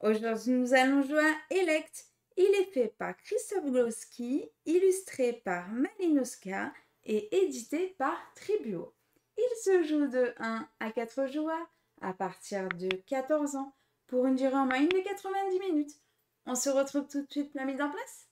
Aujourd'hui, nous allons jouer à Elect. Il est fait par Christophe Glouski, illustré par Malinowska et édité par Tribuo. Il se joue de 1 à 4 joueurs à partir de 14 ans pour une durée en moyenne de 90 minutes. On se retrouve tout de suite la mise en place.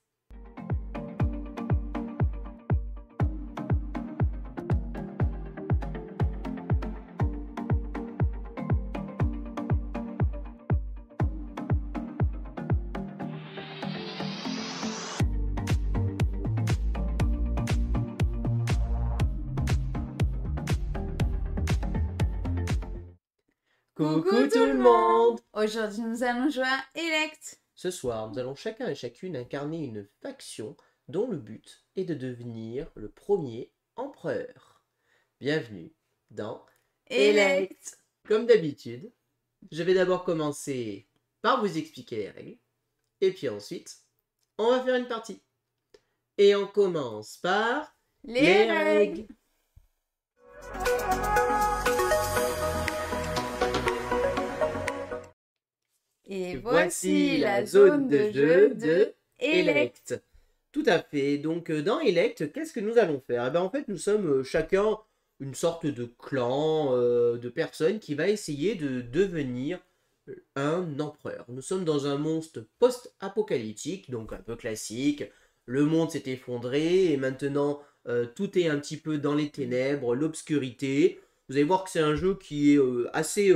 Coucou tout le monde! Aujourd'hui, nous allons jouer à Elect. Ce soir, nous allons chacun et chacune incarner une faction dont le but est de devenir le premier empereur. Bienvenue dans Elect. Comme d'habitude, je vais d'abord commencer par vous expliquer les règles. Et puis ensuite, on va faire une partie. Et on commence par Les règles. Et voici la zone de jeu de Elect. Tout à fait. Donc dans Elect, qu'est-ce que nous allons faire? Eh bien, en fait, nous sommes chacun une sorte de clan de personnes qui va essayer de devenir un empereur. Nous sommes dans un monstre post-apocalyptique, donc un peu classique. Le monde s'est effondré et maintenant tout est un petit peu dans les ténèbres, l'obscurité. Vous allez voir que c'est un jeu qui est assez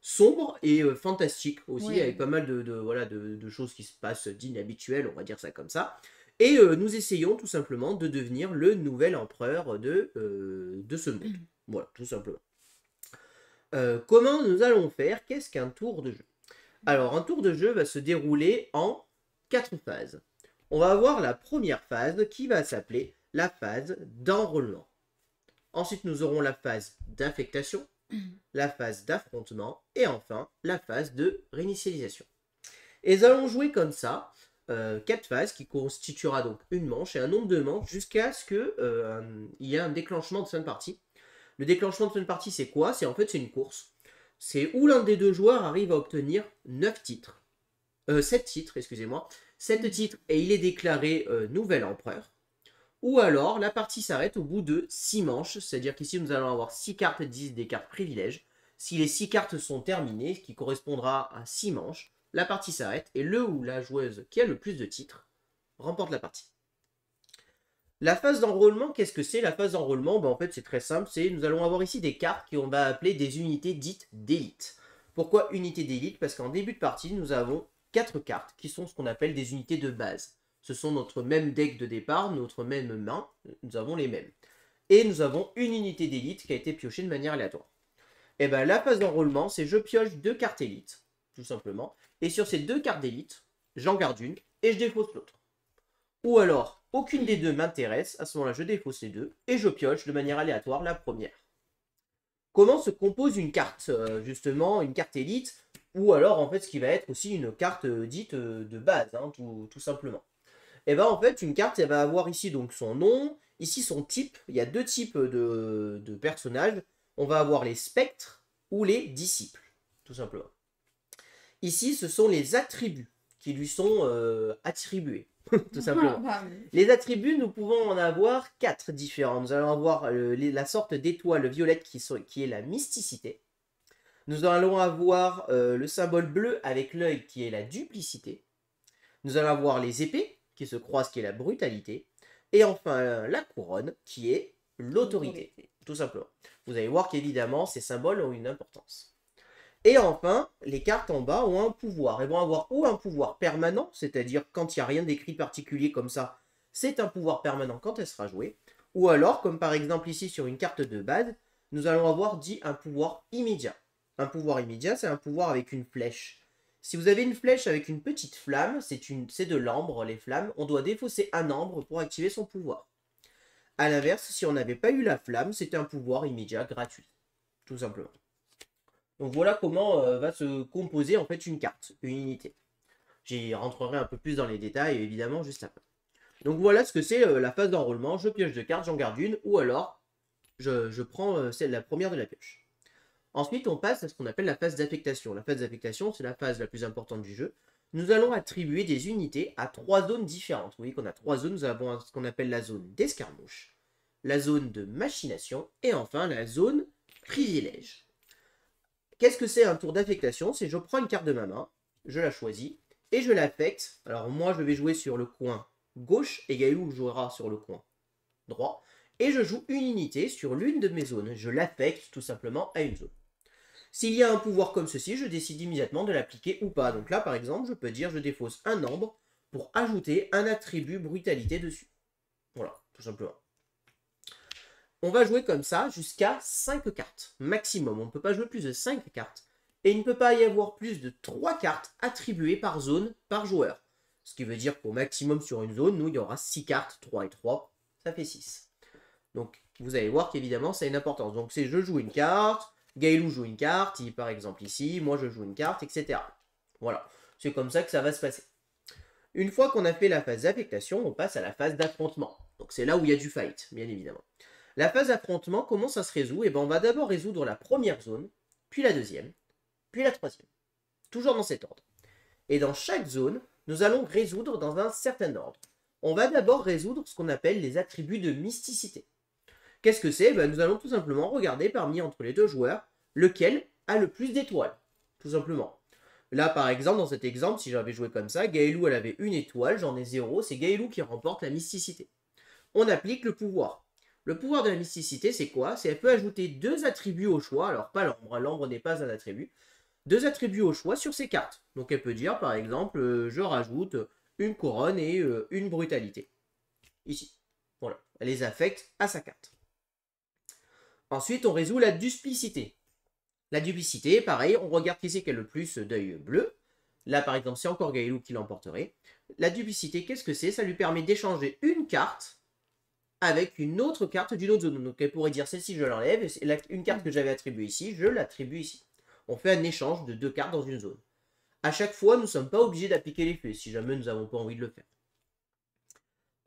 sombre et fantastique aussi, Oui. avec pas mal de choses qui se passent d'inhabituelles, on va dire ça comme ça. Et nous essayons tout simplement de devenir le nouvel empereur de ce monde. Voilà, tout simplement. Comment nous allons faire? Qu'est-ce qu'un tour de jeu? Alors, un tour de jeu va se dérouler en 4 phases. On va avoir la première phase qui va s'appeler la phase d'enrôlement. Ensuite, nous aurons la phase d'affectation, la phase d'affrontement et enfin la phase de réinitialisation. Et nous allons jouer comme ça 4 phases qui constituera donc une manche et un nombre de manches jusqu'à ce qu'il y ait un déclenchement de fin de partie. Le déclenchement de fin de partie, c'est quoi? C'est une course. C'est où l'un des deux joueurs arrive à obtenir 7 titres, excusez-moi. 7 titres et il est déclaré nouvel empereur. Ou alors, la partie s'arrête au bout de 6 manches, c'est-à-dire qu'ici nous allons avoir 6 cartes 10 des cartes privilèges. Si les 6 cartes sont terminées, ce qui correspondra à 6 manches, la partie s'arrête et le ou la joueuse qui a le plus de titres remporte la partie. La phase d'enrôlement, qu'est-ce que c'est? La phase d'enrôlement, en fait c'est très simple, nous allons avoir ici des cartes qu'on va appeler des unités dites d'élite. Pourquoi unités d'élite? Parce qu'en début de partie, nous avons 4 cartes qui sont ce qu'on appelle des unités de base. Ce sont notre même deck de départ, notre même main, nous avons les mêmes. Et nous avons une unité d'élite qui a été piochée de manière aléatoire. Et bien la phase d'enrôlement, c'est je pioche 2 cartes élite, tout simplement. Et sur ces 2 cartes d'élite, j'en garde une et je défausse l'autre. Ou alors, aucune des deux m'intéresse, à ce moment-là je défausse les deux et je pioche de manière aléatoire la première. Comment se compose une carte? Justement, une carte élite, ou alors en fait ce qui va être aussi une carte dite de base, hein, tout simplement. Et bien en fait une carte elle va avoir ici donc son nom, ici son type, il y a 2 types de personnages, on va avoir les spectres ou les disciples, tout simplement. Ici ce sont les attributs qui lui sont attribués, tout simplement. Les attributs, nous pouvons en avoir 4 différents. Nous allons avoir la sorte d'étoile violette qui est la mysticité. Nous allons avoir le symbole bleu avec l'œil qui est la duplicité. Nous allons avoir les épées qui se croisent qui est la brutalité. Et enfin la couronne qui est l'autorité, tout simplement. Vous allez voir qu'évidemment ces symboles ont une importance. Et enfin, les cartes en bas ont un pouvoir. Elles vont avoir ou un pouvoir permanent, c'est-à-dire quand il n'y a rien d'écrit particulier comme ça, c'est un pouvoir permanent quand elle sera jouée. Ou alors, comme par exemple ici sur une carte de base, nous allons avoir dit un pouvoir immédiat. Un pouvoir immédiat, c'est un pouvoir avec une flèche. Si vous avez une flèche avec une petite flamme, c'est de l'ambre, les flammes, on doit défausser un ambre pour activer son pouvoir. A l'inverse, si on n'avait pas eu la flamme, c'était un pouvoir immédiat gratuit, tout simplement. Donc voilà comment va se composer en fait une carte, une unité. J'y rentrerai un peu plus dans les détails évidemment juste après. Donc voilà ce que c'est la phase d'enrôlement. Je pioche 2 cartes, j'en garde une, ou alors je prends la première de la pioche. Ensuite, on passe à ce qu'on appelle la phase d'affectation. La phase d'affectation, c'est la phase la plus importante du jeu. Nous allons attribuer des unités à 3 zones différentes. Vous voyez qu'on a 3 zones. Nous avons ce qu'on appelle la zone d'escarmouche, la zone de machination et enfin la zone privilège. Qu'est-ce que c'est un tour d'affectation? C'est je prends une carte de ma main, je la choisis et je l'affecte. Alors moi, je vais jouer sur le coin gauche et Gaëlou jouera sur le coin droit. Et je joue une unité sur l'une de mes zones. Je l'affecte tout simplement à une zone. S'il y a un pouvoir comme ceci, je décide immédiatement de l'appliquer ou pas. Donc là, par exemple, je peux dire je défausse un nombre pour ajouter un attribut brutalité dessus. Voilà, tout simplement. On va jouer comme ça jusqu'à 5 cartes maximum. On ne peut pas jouer plus de 5 cartes. Et il ne peut pas y avoir plus de 3 cartes attribuées par zone par joueur. Ce qui veut dire qu'au maximum sur une zone, nous, il y aura 6 cartes. 3 et 3, ça fait 6. Donc, vous allez voir qu'évidemment, ça a une importance. Donc, c'est je joue une carte, Gaëlou joue une carte, par exemple ici, moi je joue une carte, etc. Voilà, c'est comme ça que ça va se passer. Une fois qu'on a fait la phase d'affectation, on passe à la phase d'affrontement. Donc, c'est là où il y a du fight, bien évidemment. La phase d'affrontement, comment ça se résout? Eh bien, on va d'abord résoudre la première zone, puis la deuxième, puis la troisième. Toujours dans cet ordre. Et dans chaque zone, nous allons résoudre dans un certain ordre. On va d'abord résoudre ce qu'on appelle les attributs de mysticité. Qu'est-ce que c'est? Nous allons tout simplement regarder parmi entre les deux joueurs lequel a le plus d'étoiles. Tout simplement. Là, par exemple, dans cet exemple, si j'avais joué comme ça, Gaëlou, elle avait une étoile, j'en ai 0, c'est Gaëlou qui remporte la mysticité. On applique le pouvoir. Le pouvoir de la mysticité, c'est quoi? C'est qu'elle peut ajouter 2 attributs au choix, alors pas l'ambre, l'ambre n'est pas un attribut, 2 attributs au choix sur ses cartes. Donc elle peut dire, par exemple, je rajoute une couronne et une brutalité. Ici. Voilà, elle les affecte à sa carte. Ensuite, on résout la duplicité. La duplicité, pareil, on regarde qui c'est qui a le plus d'œil bleu. Là, par exemple, c'est encore Gaëlou qui l'emporterait. La duplicité, qu'est-ce que c'est? Ça lui permet d'échanger une carte avec une autre carte d'une autre zone. Donc, elle pourrait dire celle-ci, je l'enlève, et une carte que j'avais attribuée ici, je l'attribue ici. On fait un échange de 2 cartes dans une zone. À chaque fois, nous ne sommes pas obligés d'appliquer l'effet, si jamais nous n'avons pas envie de le faire.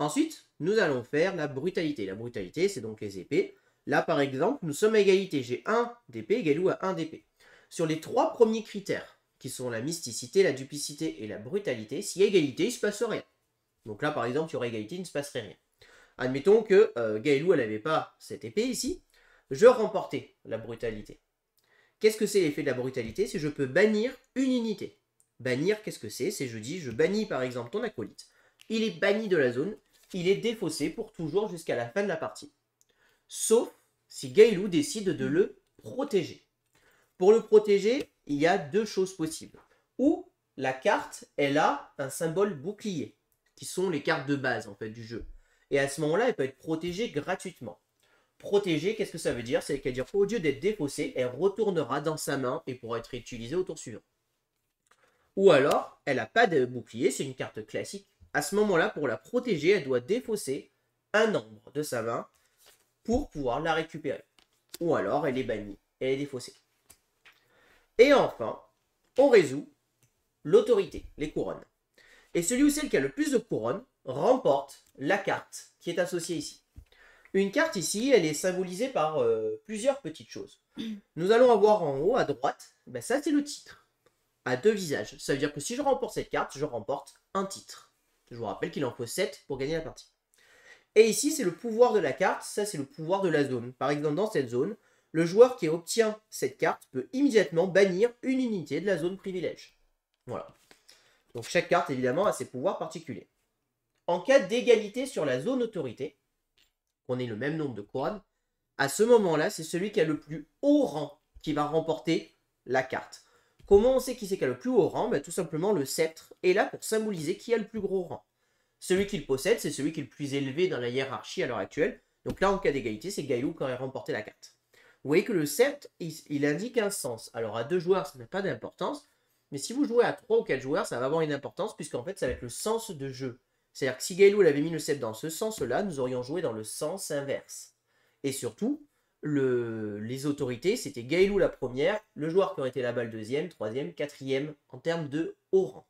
Ensuite, nous allons faire la brutalité. La brutalité, c'est donc les épées. Là, par exemple, nous sommes à égalité. J'ai 1 d'épée, Gaëlou a 1 d'épée. Sur les 3 premiers critères, qui sont la mysticité, la duplicité et la brutalité, s'il y a égalité, il ne se passe rien. Donc là, par exemple, il y aurait égalité, il ne se passerait rien. Admettons que Gaëlou, elle n'avait pas cette épée ici. Je remportais la brutalité. Qu'est-ce que c'est l'effet de la brutalité? C'est que je peux bannir une unité. Bannir, qu'est-ce que c'est? C'est je dis, je bannis par exemple ton acolyte. Il est banni de la zone, il est défaussé pour toujours jusqu'à la fin de la partie. Sauf si Gaëlou décide de le protéger. Pour le protéger, il y a 2 choses possibles. Ou la carte, elle a un symbole bouclier, qui sont les cartes de base en fait du jeu. Et à ce moment-là, elle peut être protégée gratuitement. Protégée, qu'est-ce que ça veut dire? C'est qu'à dire qu'au lieu d'être défaussée, elle retournera dans sa main et pourra être utilisée au tour suivant. Ou alors, elle n'a pas de bouclier, c'est une carte classique. À ce moment-là, pour la protéger, elle doit défausser un nombre de sa main pour pouvoir la récupérer. Ou alors, elle est bannie, elle est défaussée. Et enfin, on résout l'autorité, les couronnes. Et celui ou celle qui a le plus de couronnes remporte la carte qui est associée ici. Une carte ici, elle est symbolisée par plusieurs petites choses. Nous allons avoir en haut, à droite, ça c'est le titre, à 2 visages. Ça veut dire que si je remporte cette carte, je remporte un titre. Je vous rappelle qu'il en faut 7 pour gagner la partie. Et ici, c'est le pouvoir de la carte, ça c'est le pouvoir de la zone. Par exemple, dans cette zone, le joueur qui obtient cette carte peut immédiatement bannir une unité de la zone privilège. Voilà. Donc chaque carte, évidemment, a ses pouvoirs particuliers. En cas d'égalité sur la zone autorité, qu'on ait le même nombre de couronnes, à ce moment-là, c'est celui qui a le plus haut rang qui va remporter la carte. Comment on sait qui c'est qui a le plus haut rang? Tout simplement, le sceptre est là pour symboliser qui a le plus gros rang. Celui qui le possède, c'est celui qui est le plus élevé dans la hiérarchie à l'heure actuelle. Donc là, en cas d'égalité, c'est Gaëlou qui aurait remporté la carte. Vous voyez que le sceptre, il indique un sens. Alors à 2 joueurs, ça n'a pas d'importance. Mais si vous jouez à 3 ou 4 joueurs, ça va avoir une importance, puisqu'en fait, ça va être le sens de jeu. C'est-à-dire que si Gaëlou avait mis le sceptre dans ce sens-là, nous aurions joué dans le sens inverse. Et surtout, les autorités, c'était Gaëlou la première, le joueur qui aurait été là-bas le deuxième, troisième, quatrième, en termes de haut rang.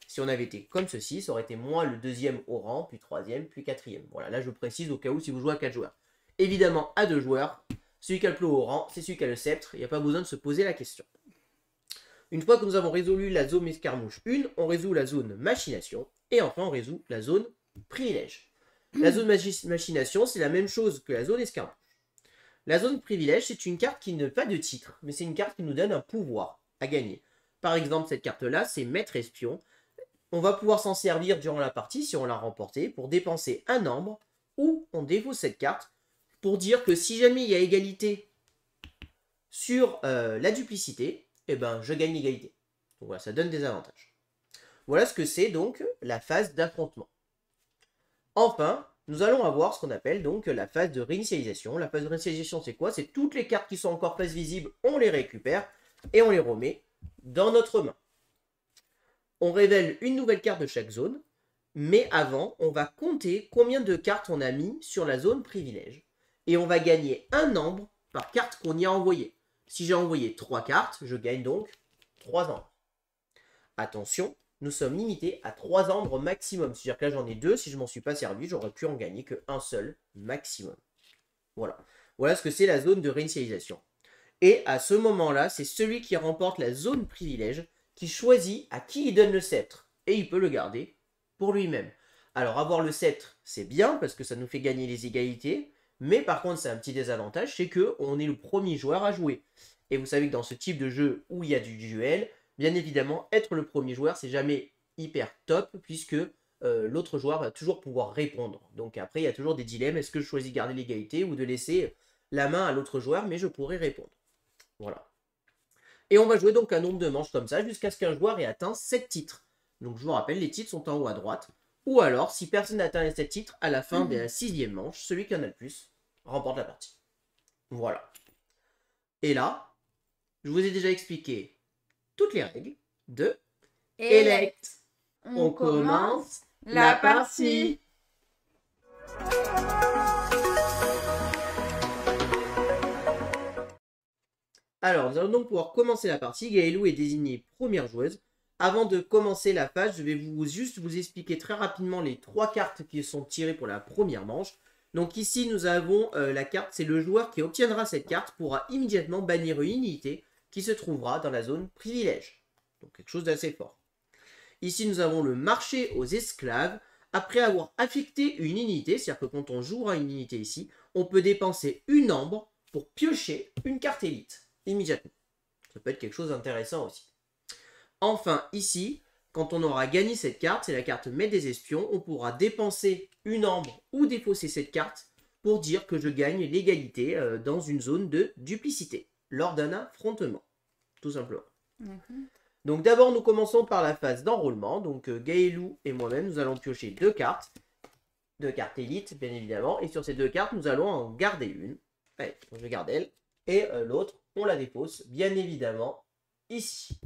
Si on avait été comme ceci, ça aurait été moi le deuxième haut rang, puis troisième, puis quatrième. Voilà, là je précise au cas où si vous jouez à 4 joueurs. Évidemment, à 2 joueurs, Celui qui a le plus haut rang, c'est celui qui a le sceptre. Il n'y a pas besoin de se poser la question. Une fois que nous avons résolu la zone escarmouche 1, on résout la zone machination. Et enfin, on résout la zone privilège. La zone machination, c'est la même chose que la zone escarmouche. La zone privilège, c'est une carte qui n'a pas de titre, mais c'est une carte qui nous donne un pouvoir à gagner. Par exemple, cette carte-là, c'est Maître Espion. On va pouvoir s'en servir durant la partie, si on l'a remportée, pour dépenser un nombre, ou on défausse cette carte pour dire que si jamais il y a égalité sur la duplicité, eh ben, je gagne l'égalité. Donc voilà, ça donne des avantages. Voilà ce que c'est donc la phase d'affrontement. Enfin, nous allons avoir ce qu'on appelle donc la phase de réinitialisation. La phase de réinitialisation, c'est quoi? C'est toutes les cartes qui sont encore face visible, on les récupère et on les remet dans notre main. On révèle une nouvelle carte de chaque zone, mais avant, on va compter combien de cartes on a mis sur la zone privilège. Et on va gagner un nombre par carte qu'on y a envoyé. Si j'ai envoyé 3 cartes, je gagne donc 3 nombres. Attention, nous sommes limités à 3 nombres maximum. C'est-à-dire que là, j'en ai 2. Si je m'en suis pas servi, j'aurais pu en gagner qu'un seul maximum. Voilà. Voilà ce que c'est la zone de réinitialisation. Et à ce moment-là, c'est celui qui remporte la zone privilège qui choisit à qui il donne le sceptre. Et il peut le garder pour lui-même. Alors, avoir le sceptre, c'est bien parce que ça nous fait gagner les égalités. Mais par contre, c'est un petit désavantage, c'est qu'on est le premier joueur à jouer. Et vous savez que dans ce type de jeu où il y a du duel, bien évidemment, être le premier joueur, c'est jamais hyper top, puisque l'autre joueur va toujours pouvoir répondre. Donc après, il y a toujours des dilemmes. Est-ce que je choisis de garder l'égalité ou de laisser la main à l'autre joueur, mais je pourrai répondre. Voilà. Et on va jouer donc un nombre de manches comme ça, jusqu'à ce qu'un joueur ait atteint 7 titres. Donc je vous rappelle, les titres sont en haut à droite. Ou alors, si personne n'a atteint les 7 titres, à la fin de la 6e manche, celui qui en a le plus remporte la partie. Voilà. Et là, je vous ai déjà expliqué toutes les règles de Elect. On commence la partie. Alors, nous allons donc pouvoir commencer la partie. Gaëlou est désignée première joueuse. Avant de commencer la phase, je vais juste vous expliquer très rapidement les 3 cartes qui sont tirées pour la première manche. Donc ici, nous avons la carte, c'est le joueur qui obtiendra cette carte pourra immédiatement bannir une unité qui se trouvera dans la zone privilège. Donc quelque chose d'assez fort. Ici, nous avons le marché aux esclaves. Après avoir affecté une unité, c'est-à-dire que quand on jouera une unité ici, on peut dépenser une ambre pour piocher une carte élite immédiatement. Ça peut être quelque chose d'intéressant aussi. Enfin, ici, quand on aura gagné cette carte, c'est la carte Maître des Espions, on pourra dépenser une ambre ou défausser cette carte pour dire que je gagne l'égalité dans une zone de duplicité, lors d'un affrontement, tout simplement. Donc d'abord, nous commençons par la phase d'enrôlement. Donc Gaëlou et moi-même, nous allons piocher 2 cartes élites, bien évidemment, et sur ces 2 cartes, nous allons en garder une. Allez, je garde elle, et l'autre, on la dépose, bien évidemment, ici.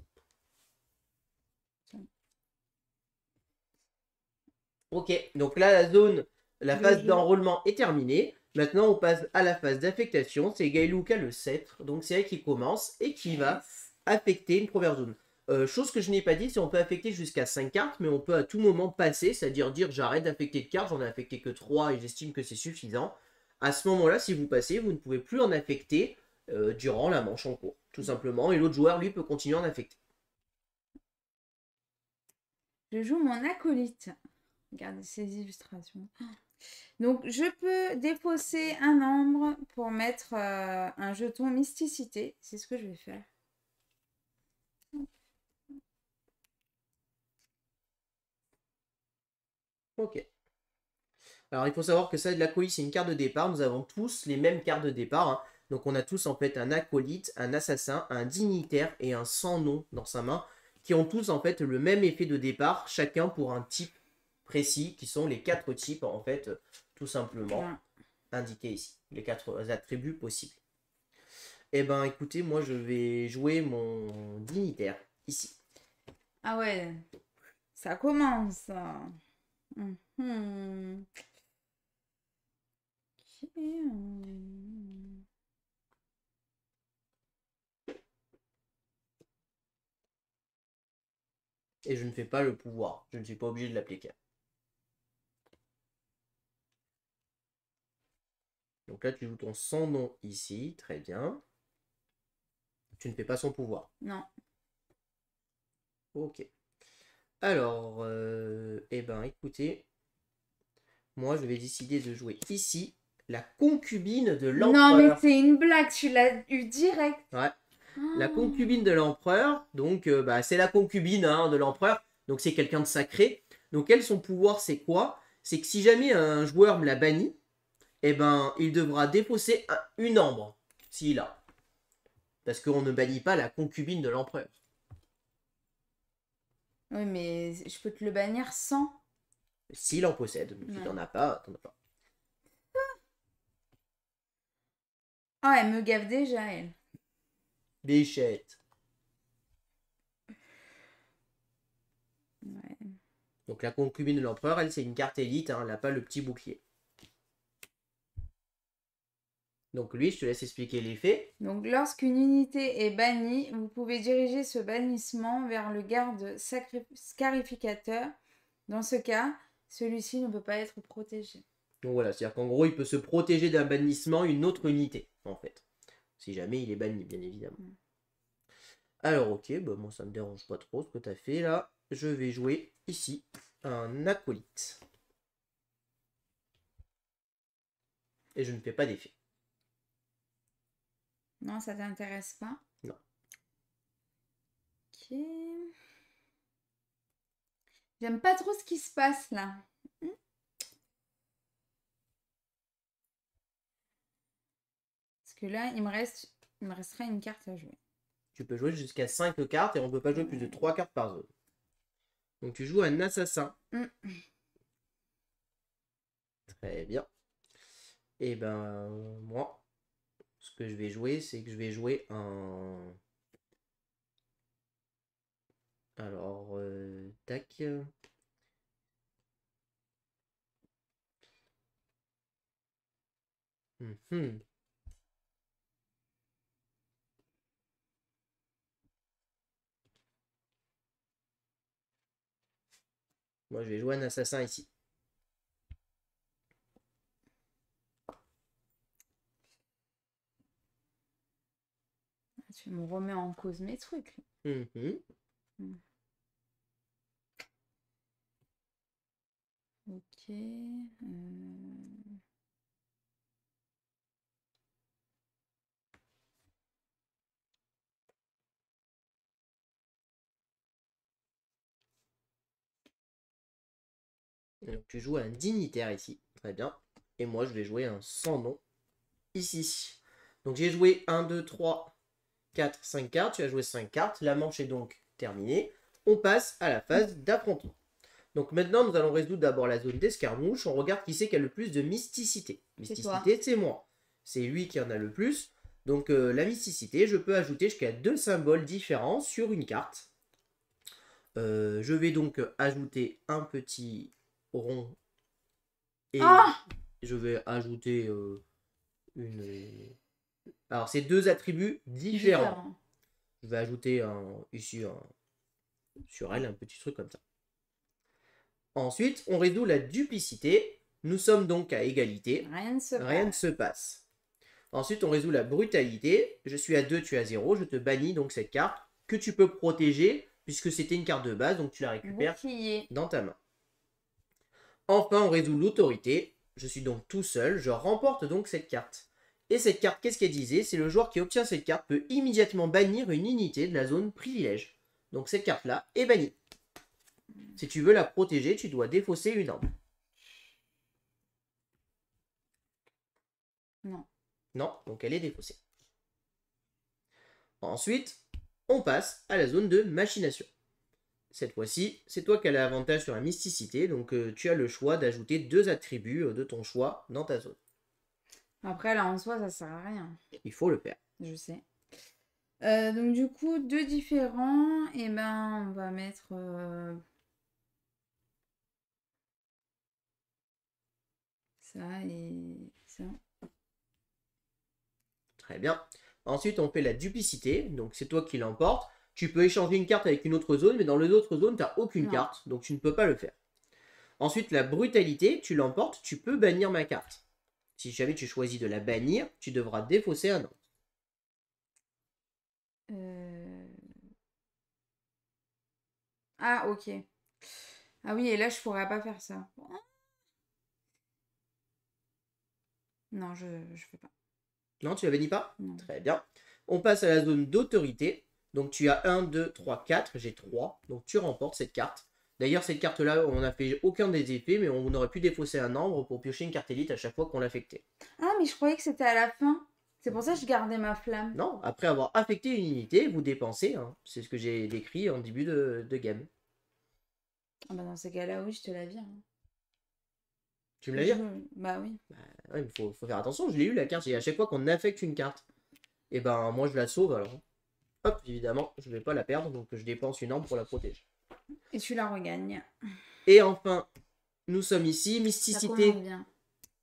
Ok, donc là, la phase d'enrôlement est terminée. Maintenant, on passe à la phase d'affectation. C'est Gaëlou qui a le sceptre, donc c'est elle qui commence et qui va affecter une première zone. Chose que je n'ai pas dit, c'est qu'on peut affecter jusqu'à 5 cartes, mais on peut à tout moment passer, c'est-à-dire dire j'arrête d'affecter de cartes, j'en ai affecté que 3 et j'estime que c'est suffisant. À ce moment-là, si vous passez, vous ne pouvez plus en affecter durant la manche en cours, tout simplement, et l'autre joueur, lui, peut continuer à en affecter. Je joue mon acolyte. Regardez ces illustrations. Donc, je peux défausser un nombre pour mettre un jeton mysticité. C'est ce que je vais faire. Ok. Alors, il faut savoir que ça, de l'acolyte, c'est une carte de départ. Nous avons tous les mêmes cartes de départ. Hein. Donc, on a tous, en fait, un acolyte, un assassin, un dignitaire et un sans nom dans sa main, qui ont tous, en fait, le même effet de départ, chacun pour un type précis, qui sont les 4 types, en fait, tout simplement indiqués ici. Les 4 attributs possibles. Eh ben, écoutez, moi, je vais jouer mon dignitaire, ici. Ah ouais, ça commence. Et je ne fais pas le pouvoir. Je ne suis pas obligé de l'appliquer. Donc là, tu joues ton sans nom ici. Très bien. Tu ne fais pas son pouvoir. Non. Ok. Alors, eh ben, écoutez, moi, je vais décider de jouer ici la concubine de Non, mais l'empereur. c'est une blague, tu l'as eu direct. Ouais. La Oh. concubine de l'empereur, donc, bah, c'est la concubine hein, de l'empereur, donc c'est quelqu'un de sacré. Donc, elle, son pouvoir, c'est quoi? C'est que si jamais un joueur me la bannit, eh ben, il devra défausser une ambre, s'il a. Parce qu'on ne bannit pas la concubine de l'empereur. Oui, mais je peux te le bannir sans. S'il en possède. Donc, si Ouais. t'en as pas, t'en as pas. Ah, elle me gaffe déjà, elle. Bichette. Ouais. Donc la concubine de l'empereur, elle, c'est une carte élite, hein, elle n'a pas le petit bouclier. Donc lui, je te laisse expliquer les faits. Donc, lorsqu'une unité est bannie, vous pouvez diriger ce bannissement vers le garde scarificateur. Dans ce cas, celui-ci ne peut pas être protégé. Donc voilà, c'est-à-dire qu'en gros, il peut se protéger d'un bannissement une autre unité, en fait. Si jamais il est banni, bien évidemment. Alors ok, bah, moi ça me dérange pas trop ce que tu as fait là. Je vais jouer ici un acolyte. Et je ne fais pas d'effet. Non, ça t'intéresse pas? Non. Ok. J'aime pas trop ce qui se passe là. Parce que là, il me resterait une carte à jouer. Tu peux jouer jusqu'à 5 cartes et on ne peut pas jouer plus de 3 cartes par zone. Donc tu joues un assassin. Très bien. Et ben moi, ce que je vais jouer, c'est que je vais jouer un... Alors, tac. Mhm. Moi, je vais jouer un assassin ici. Tu me remets en cause mes trucs. Mhm. Ok. Donc, tu joues un dignitaire ici. Très bien. Et moi, je vais jouer un sans nom ici. Donc, j'ai joué 1, 2, 3, 4, 5 cartes. Tu as joué 5 cartes. La manche est donc terminée. On passe à la phase d'affrontement. Donc maintenant, nous allons résoudre d'abord la zone d'escarmouche. On regarde qui c'est qui a le plus de mysticité. Mysticité, c'est moi. C'est lui qui en a le plus. Donc la mysticité, je peux ajouter jusqu'à 2 symboles différents sur une carte. Je vais donc ajouter un petit rond. Et je vais ajouter une... Alors, c'est 2 attributs différents. Je vais ajouter ici sur elle un petit truc comme ça. Ensuite, on résout la duplicité. Nous sommes donc à égalité. Rien ne se passe. Ensuite, on résout la brutalité. Je suis à 2, tu es à 0. Je te bannis donc cette carte que tu peux protéger puisque c'était une carte de base, donc tu la récupères dans ta main. Enfin, on résout l'autorité. Je suis donc tout seul. Je remporte donc cette carte. Et cette carte, qu'est-ce qu'elle disait? C'est le joueur qui obtient cette carte peut immédiatement bannir une unité de la zone privilège. Donc cette carte-là est bannie. Si tu veux la protéger, tu dois défausser une arme. Non. Non, donc elle est défaussée. Ensuite, on passe à la zone de machination. Cette fois-ci, c'est toi qui as l'avantage sur la mysticité, donc tu as le choix d'ajouter 2 attributs de ton choix dans ta zone. Après, là, en soi, ça sert à rien. Il faut le faire. Je sais. Donc, du coup, 2 différents. Et ben, on va mettre... ça et ça. Très bien. Ensuite, on fait la duplicité, donc c'est toi qui l'emporte. Tu peux échanger une carte avec une autre zone, mais dans les autres zones, tu n'as aucune carte, donc tu ne peux pas le faire. Ensuite, la brutalité, tu l'emportes, tu peux bannir ma carte. Si jamais tu choisis de la bannir, tu devras défausser un nombre. Ah, ok. Ah oui, et là, je pourrais pas faire ça. Non, je fais pas. Non, tu la bannis pas? Non. Très bien. On passe à la zone d'autorité. Donc tu as 1, 2, 3, 4. J'ai 3. Donc tu remportes cette carte. D'ailleurs, cette carte-là, on n'a fait aucun des effets, mais on aurait pu défausser un nombre pour piocher une carte élite à chaque fois qu'on l'affectait. Ah, mais je croyais que c'était à la fin. C'est pour ça que je gardais ma flamme. Non, après avoir affecté une unité, vous dépensez. Hein. C'est ce que j'ai décrit en début de game. Ah bah dans ces cas-là, oui, je te la vire. Tu me l'as dit? Bah oui. Ouais, mais faut faire attention, je l'ai eu la carte. Et à chaque fois qu'on affecte une carte, et ben moi je la sauve alors. Hop, évidemment, je vais pas la perdre, donc je dépense une arme pour la protéger. Et tu la regagnes. Et enfin, nous sommes ici, Ça mysticité, commence bien.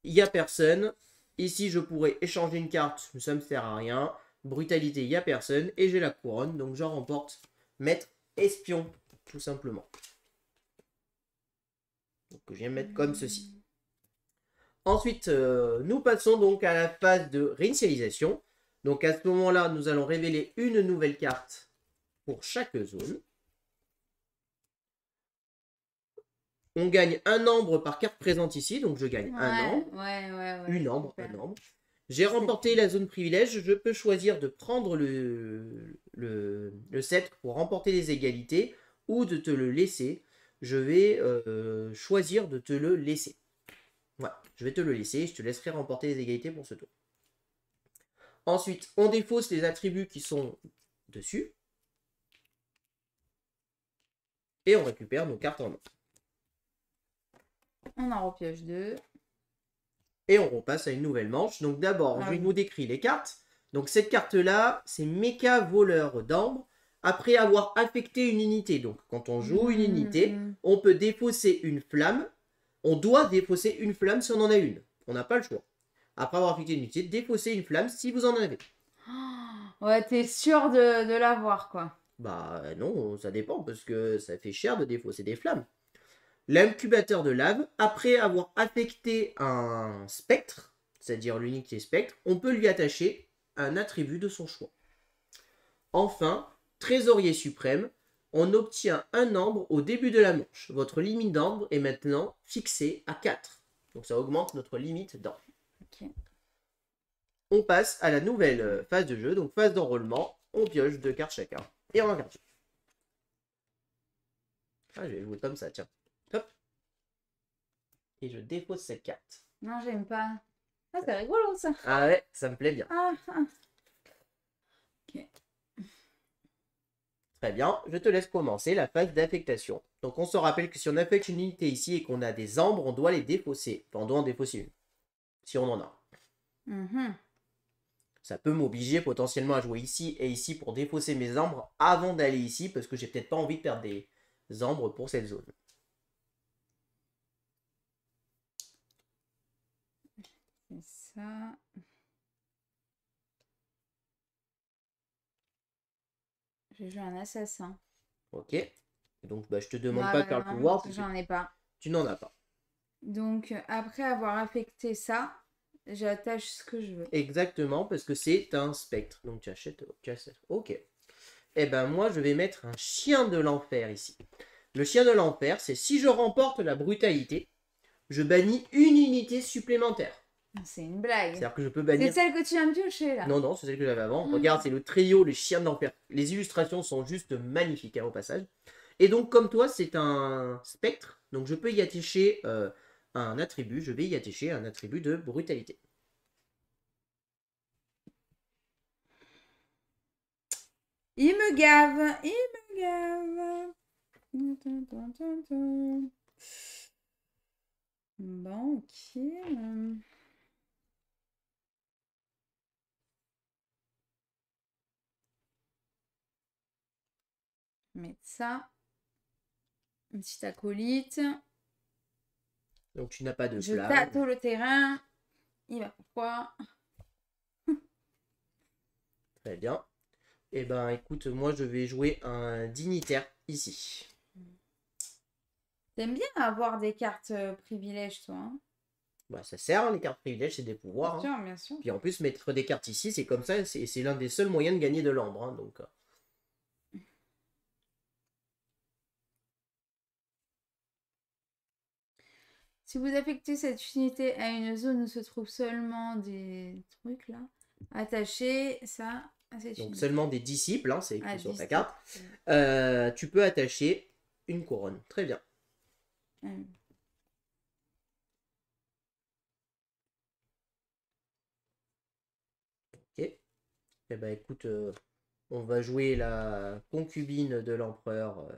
il n'y a personne. Ici, je pourrais échanger une carte, mais ça ne me sert à rien. Brutalité, il n'y a personne. Et j'ai la couronne, donc j'en remporte maître espion, tout simplement. Donc je viens mettre comme ceci. Ensuite, nous passons donc à la phase de réinitialisation. Donc à ce moment-là, nous allons révéler une nouvelle carte pour chaque zone. On gagne un nombre par carte présente ici, donc je gagne un nombre. Une nombre, un nombre. J'ai remporté la zone privilège, je peux choisir de prendre le sceptre pour remporter les égalités ou de te le laisser. Je vais choisir de te le laisser. Voilà, je vais te le laisser, je te laisserai remporter les égalités pour ce tour. Ensuite, on défausse les attributs qui sont dessus. Et on récupère nos cartes en main. On en repioche 2. Et on repasse à une nouvelle manche. Donc d'abord, je vous décris les cartes. Donc cette carte-là, c'est Mecha Voleur d'Ambre. Après avoir affecté une unité. Donc quand on joue une unité, on peut défausser une flamme. On doit défausser une flamme si on en a une. On n'a pas le choix. Après avoir affecté une unité, défausser une flamme si vous en avez. Ouais, t'es sûr de l'avoir, quoi. Bah non, ça dépend parce que ça fait cher de défausser des flammes. L'incubateur de lave, après avoir affecté un spectre, c'est-à-dire l'unité spectre, on peut lui attacher un attribut de son choix. Enfin, trésorier suprême, on obtient un nombre au début de la manche. Votre limite d'ambre est maintenant fixée à 4. Donc ça augmente notre limite d'ambre. Okay. On passe à la nouvelle phase de jeu, donc phase d'enrôlement. On pioche 2 cartes chacun. Et on regarde. Ah, je vais jouer comme ça, tiens. Hop. Et je défausse cette carte. Non, j'aime pas. Ah, c'est rigolo, ça. Ah ouais, ça me plaît bien. Ok. Très bien, je te laisse commencer la phase d'affectation. Donc on se rappelle que si on affecte une unité ici et qu'on a des ambres, on doit les défausser. Enfin, on doit en défausser une. Si on en a. Ça peut m'obliger potentiellement à jouer ici et ici pour défausser mes ambres avant d'aller ici, parce que j'ai peut-être pas envie de perdre des ambres pour cette zone. C'est ça. J'ai joué un assassin. Ok. Donc je te demande pas de faire le pouvoir. J'en ai pas. Tu n'en as pas. Donc après avoir affecté ça, j'attache ce que je veux. Exactement, parce que c'est un spectre. Donc tu achètes. Ok. Eh ben moi je vais mettre un chien de l'enfer ici. Le chien de l'enfer, c'est si je remporte la brutalité, je bannis une unité supplémentaire. C'est une blague. C'est-à-dire que je peux bannir... C'est celle que tu viens de piocher là. Non, non, c'est celle que j'avais avant. Regarde, c'est le trio, les chiens de l'enfer. Les illustrations sont juste magnifiques hein, au passage. Et donc comme toi, c'est un spectre. Donc je peux y attacher un attribut. Je vais y attacher un attribut de brutalité. Il me gave. Il me gave. Bon, ok. Mettre ça. Un petit acolyte. Donc tu n'as pas de Je flamme. tâte le terrain. Il va pourquoi. Très bien. Eh ben écoute, moi je vais jouer un dignitaire ici. T'aimes bien avoir des cartes privilèges, toi hein? Bah, ça sert, hein, les cartes privilèges, c'est des pouvoirs. Bien Hein. sûr, bien sûr. Puis en plus, mettre des cartes ici, c'est comme ça, c'est l'un des seuls moyens de gagner de l'ambre. Hein, donc... Si vous affectez cette unité à une zone où se trouvent seulement des trucs là, attachez ça à cette Donc unité. seulement des disciples, hein, c'est écrit Ah, sur ta disciples. carte. Tu peux attacher une couronne. Très bien. Hum. Ok. Eh ben écoute, on va jouer la concubine de l'empereur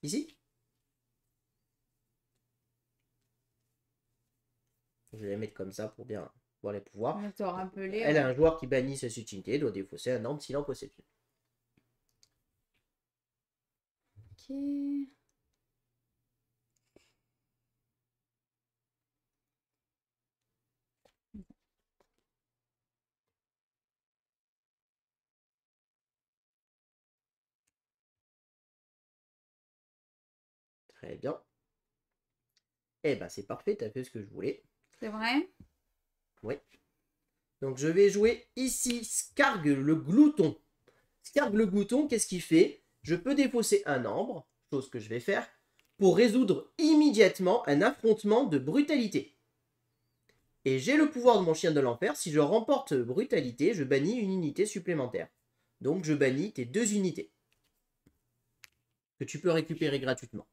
ici. Je vais la mettre comme ça pour bien voir les pouvoirs. On va te rappeler. Elle a Ouais. un joueur qui bannit cette utilité, doit défausser un ordre s'il en possède une. Ok. Très bien. Eh ben c'est parfait, t'as fait ce que je voulais. C'est vrai? Oui. Donc je vais jouer ici Scargue le glouton. Scargue le glouton, qu'est-ce qu'il fait? Je peux défausser un ambre, chose que je vais faire, pour résoudre immédiatement un affrontement de brutalité. Et j'ai le pouvoir de mon chien de l'enfer, si je remporte brutalité, je bannis une unité supplémentaire. Donc je bannis tes 2 unités. Que tu peux récupérer gratuitement.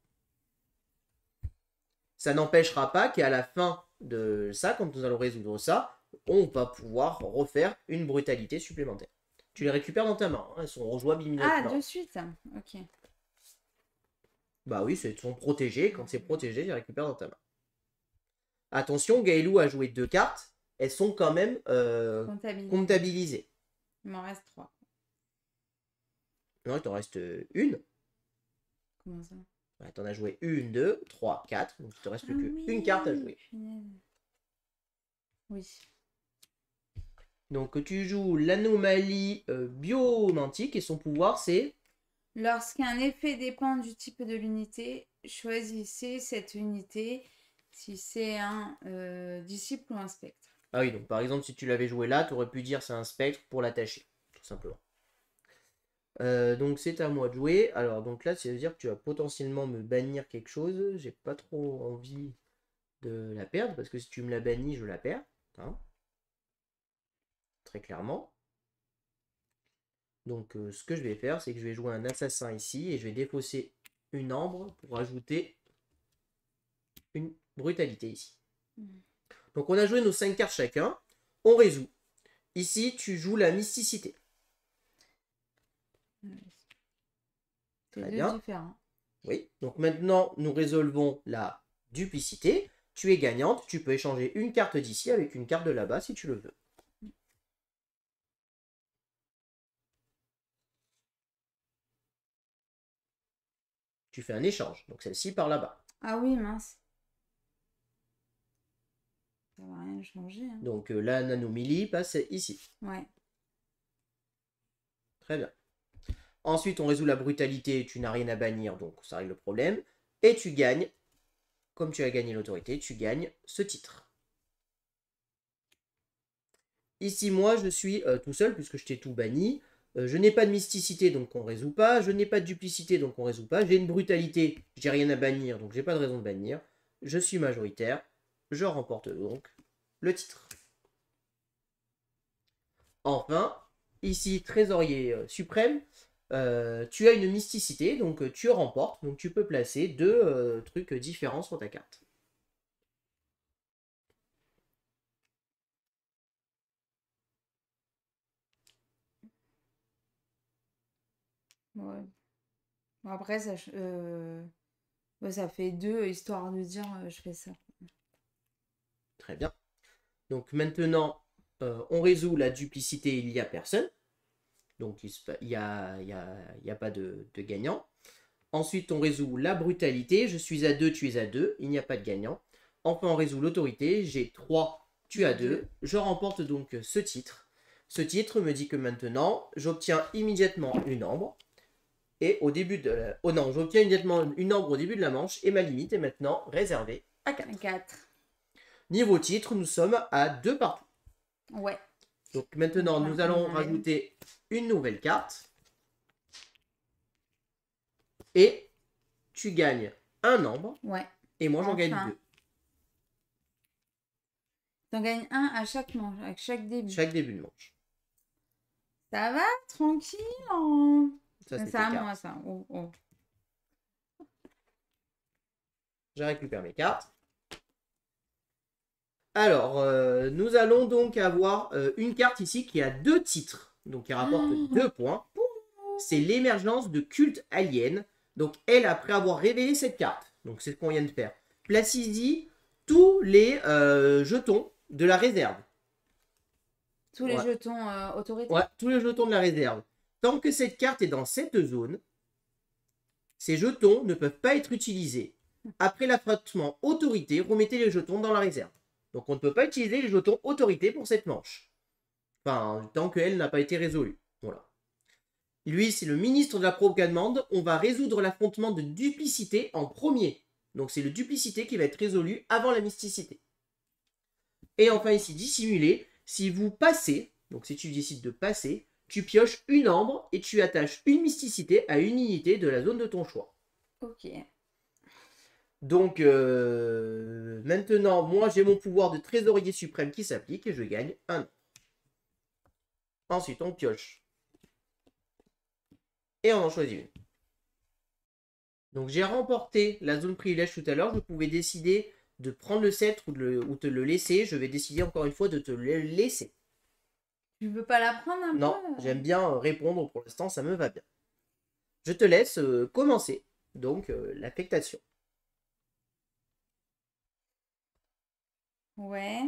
Ça n'empêchera pas qu'à la fin de ça, quand nous allons résoudre ça, on va pouvoir refaire une brutalité supplémentaire. Tu les récupères dans ta main, hein, elles sont rejouables immédiatement. Ah, de suite. Ok. Bah oui, elles sont protégées, quand c'est protégé, je les récupère dans ta main. Attention, Gaëlou a joué 2 cartes, elles sont quand même comptabilisées. Il m'en reste 3. Non, il t'en reste une. Comment ça? Ouais, t'en as joué 1, 2, 3, 4, donc il te reste plus qu'une carte à jouer. Oui. Donc tu joues l'anomalie biomantique et son pouvoir c'est... Lorsqu'un effet dépend du type de l'unité, choisissez cette unité si c'est un disciple ou un spectre. Ah oui, donc par exemple si tu l'avais joué là, tu aurais pu dire c'est un spectre pour l'attacher, tout simplement. Donc c'est à moi de jouer. Alors donc là, ça veut dire que tu vas potentiellement me bannir quelque chose. J'ai pas trop envie de la perdre, parce que si tu me la bannis, je la perds. Hein, très clairement. Donc ce que je vais faire, c'est que je vais jouer un assassin ici, et je vais défausser une ambre pour ajouter une brutalité ici. Donc on a joué nos 5 cartes chacun. On résout. Ici, tu joues la mysticité. C'est Très deux bien. différents. Oui. Donc maintenant, nous résolvons la duplicité. Tu es gagnante. Tu peux échanger une carte d'ici avec une carte de là-bas si tu le veux. Tu fais un échange. Donc celle-ci par là-bas. Ah oui, mince. Ça va rien changer. Hein. Donc la nanomili passe ici. Ouais. Très bien. Ensuite, on résout la brutalité. Tu n'as rien à bannir, donc ça règle le problème. Et tu gagnes, comme tu as gagné l'autorité, tu gagnes ce titre. Ici, moi, je suis tout seul, puisque je t'ai tout banni. Je n'ai pas de mysticité, donc on ne résout pas. Je n'ai pas de duplicité, donc on ne résout pas. J'ai une brutalité, j'ai rien à bannir, donc j'ai pas de raison de bannir. Je suis majoritaire. Je remporte donc le titre. Enfin, ici, trésorier suprême, tu as une mysticité, donc tu remportes. Donc tu peux placer 2 trucs différents sur ta carte. Ouais. Bon, après, ouais, ça fait 2, histoire de dire je fais ça. Très bien. Donc maintenant, on résout la duplicité, il n'y a personne. Donc il n'y a pas de gagnant. Ensuite, on résout la brutalité. Je suis à 2, tu es à 2. Il n'y a pas de gagnant. Enfin, on résout l'autorité. J'ai 3, tu as 2. Je remporte donc ce titre. Ce titre me dit que maintenant, j'obtiens immédiatement une ambre. Et au début de la... Oh non, j'obtiens immédiatement une ombre au début de la manche et ma limite est maintenant réservée à 4. 4. Niveau titre, nous sommes à 2 partout. Ouais. Donc maintenant, Donc là, nous allons on enlève. rajouter une nouvelle carte. Et tu gagnes un ombre. Ouais. Et moi, j'en gagne Enfin. 2. T'en gagnes un à chaque manche, à chaque début. Chaque début de manche. Ça va, tranquille. Hein. Ça, c'est C'est à tes moi, cartes. ça. Oh, oh. Je récupère mes cartes. Alors, nous allons donc avoir une carte ici qui a 2 titres. Donc, qui rapporte 2 points. C'est l'émergence de culte alien. Donc, elle, après avoir révélé cette carte, donc c'est ce qu'on vient de faire, place ici tous les jetons de la réserve. Tous les jetons autorité. Ouais, tous les jetons de la réserve. Tant que cette carte est dans cette zone, ces jetons ne peuvent pas être utilisés. Après l'affrontement autorité, remettez les jetons dans la réserve. Donc on ne peut pas utiliser les jetons autorité pour cette manche. Enfin, tant qu'elle n'a pas été résolue. Voilà. Lui, c'est le ministre de la propagande. On va résoudre l'affrontement de duplicité en premier. Donc c'est le duplicité qui va être résolu avant la mysticité. Et enfin ici, dissimuler. Si vous passez, donc si tu décides de passer, tu pioches une ambre et tu attaches une mysticité à une unité de la zone de ton choix. Ok. Donc maintenant, moi j'ai mon pouvoir de trésorier suprême qui s'applique et je gagne un. Ensuite, on pioche. Et on en choisit une. Donc j'ai remporté la zone privilège tout à l'heure. Je pouvais décider de prendre le sceptre ou te le laisser. Je vais décider encore une fois de te le laisser. Tu veux pas la prendre un peu? Non, j'aime bien répondre pour l'instant, ça me va bien. Je te laisse commencer donc l'affectation. Ouais.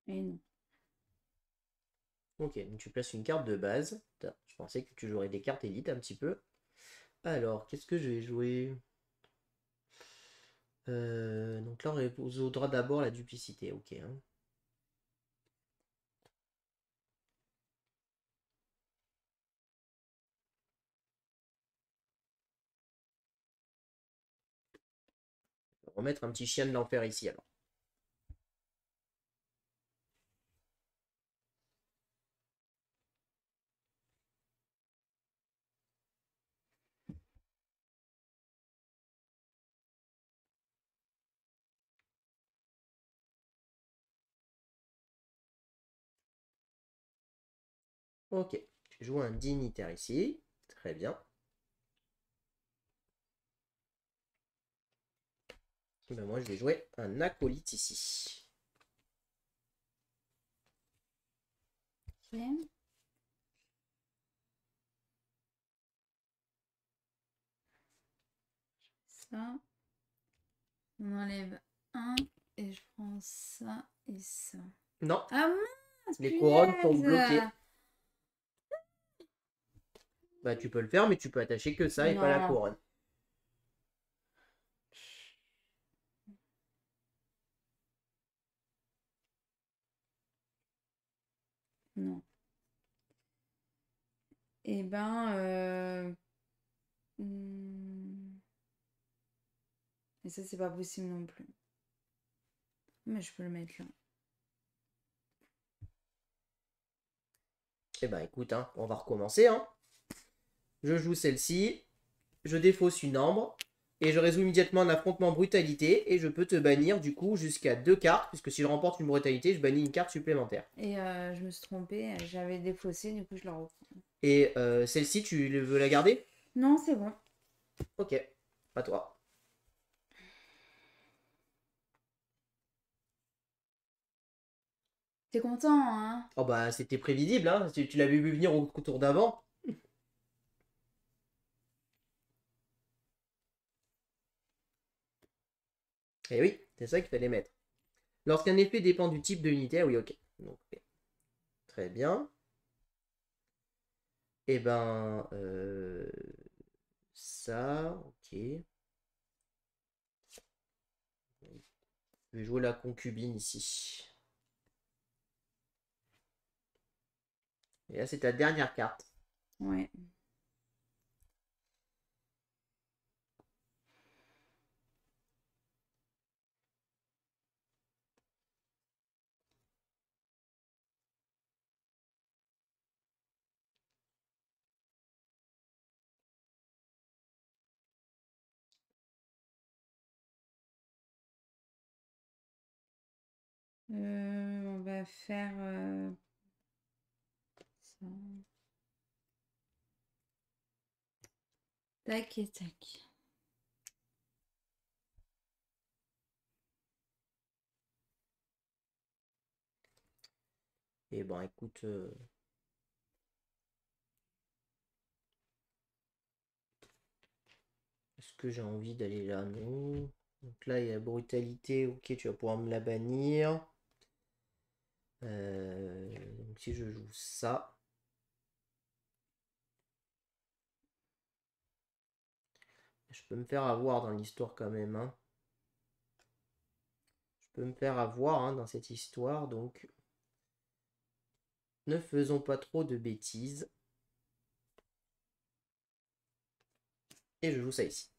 Et non. Ok, donc tu places une carte de base. Je pensais que tu jouerais des cartes élites un petit peu. Alors, qu'est-ce que je vais jouer? Donc là, on résoudra d'abord la duplicité. Ok. Hein. On va remettre un petit chien de l'enfer ici alors. Ok, je joue un dignitaire ici. Très bien. Ben moi, je vais jouer un acolyte ici. Ok. Ça. On enlève un et je prends ça et ça. Non, Ah mince, les couronnes sont punaise. bloquées. Bah, tu peux le faire, mais tu peux attacher que ça et pas la Non. couronne. Non. Eh ben, et ça, c'est pas possible non plus. Mais je peux le mettre là. Eh ben, écoute, hein, on va recommencer. Hein. Je joue celle-ci. Je défausse une ambre. Et je résous immédiatement un affrontement brutalité. Et je peux te bannir du coup jusqu'à 2 cartes. Puisque si je remporte une brutalité, je bannis une carte supplémentaire. Et je me suis trompée, j'avais défaussé, du coup je la reprends. Et celle-ci, tu veux la garder? Non, c'est bon. Ok, à toi. T'es content, hein? Oh bah c'était prévisible, hein. Tu l'avais vu venir au tour d'avant. Eh oui. C'est ça qu'il fallait mettre. Lorsqu'un effet dépend du type de l'unité, oui, ok. Donc, ok. Très bien. Et ben, ça, ok. Je vais jouer la concubine ici. Et là, c'est ta dernière carte. Ouais. On va faire ça. Tac et tac. Et ben, écoute. Est-ce que j'ai envie d'aller là? Non. Donc là, il y a brutalité. Ok, tu vas pouvoir me la bannir. Donc si je joue ça. Je peux me faire avoir dans l'histoire quand même. Hein. Je peux me faire avoir hein, dans cette histoire. Donc, ne faisons pas trop de bêtises. Et je joue ça ici.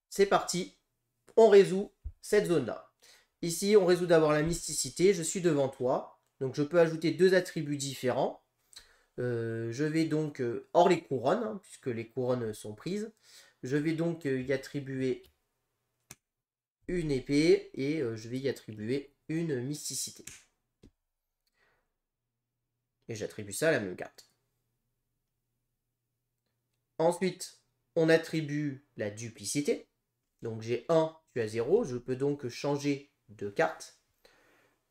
C'est parti. On résout cette zone-là. Ici, on résout d'abord la mysticité. Je suis devant toi. Donc, je peux ajouter 2 attributs différents. Je vais donc, hors les couronnes, hein, puisque les couronnes sont prises, je vais donc y attribuer une épée et je vais y attribuer une mysticité. Et j'attribue ça à la même carte. Ensuite, on attribue la duplicité. Donc j'ai 1, tu as 0. Je peux donc changer 2 cartes.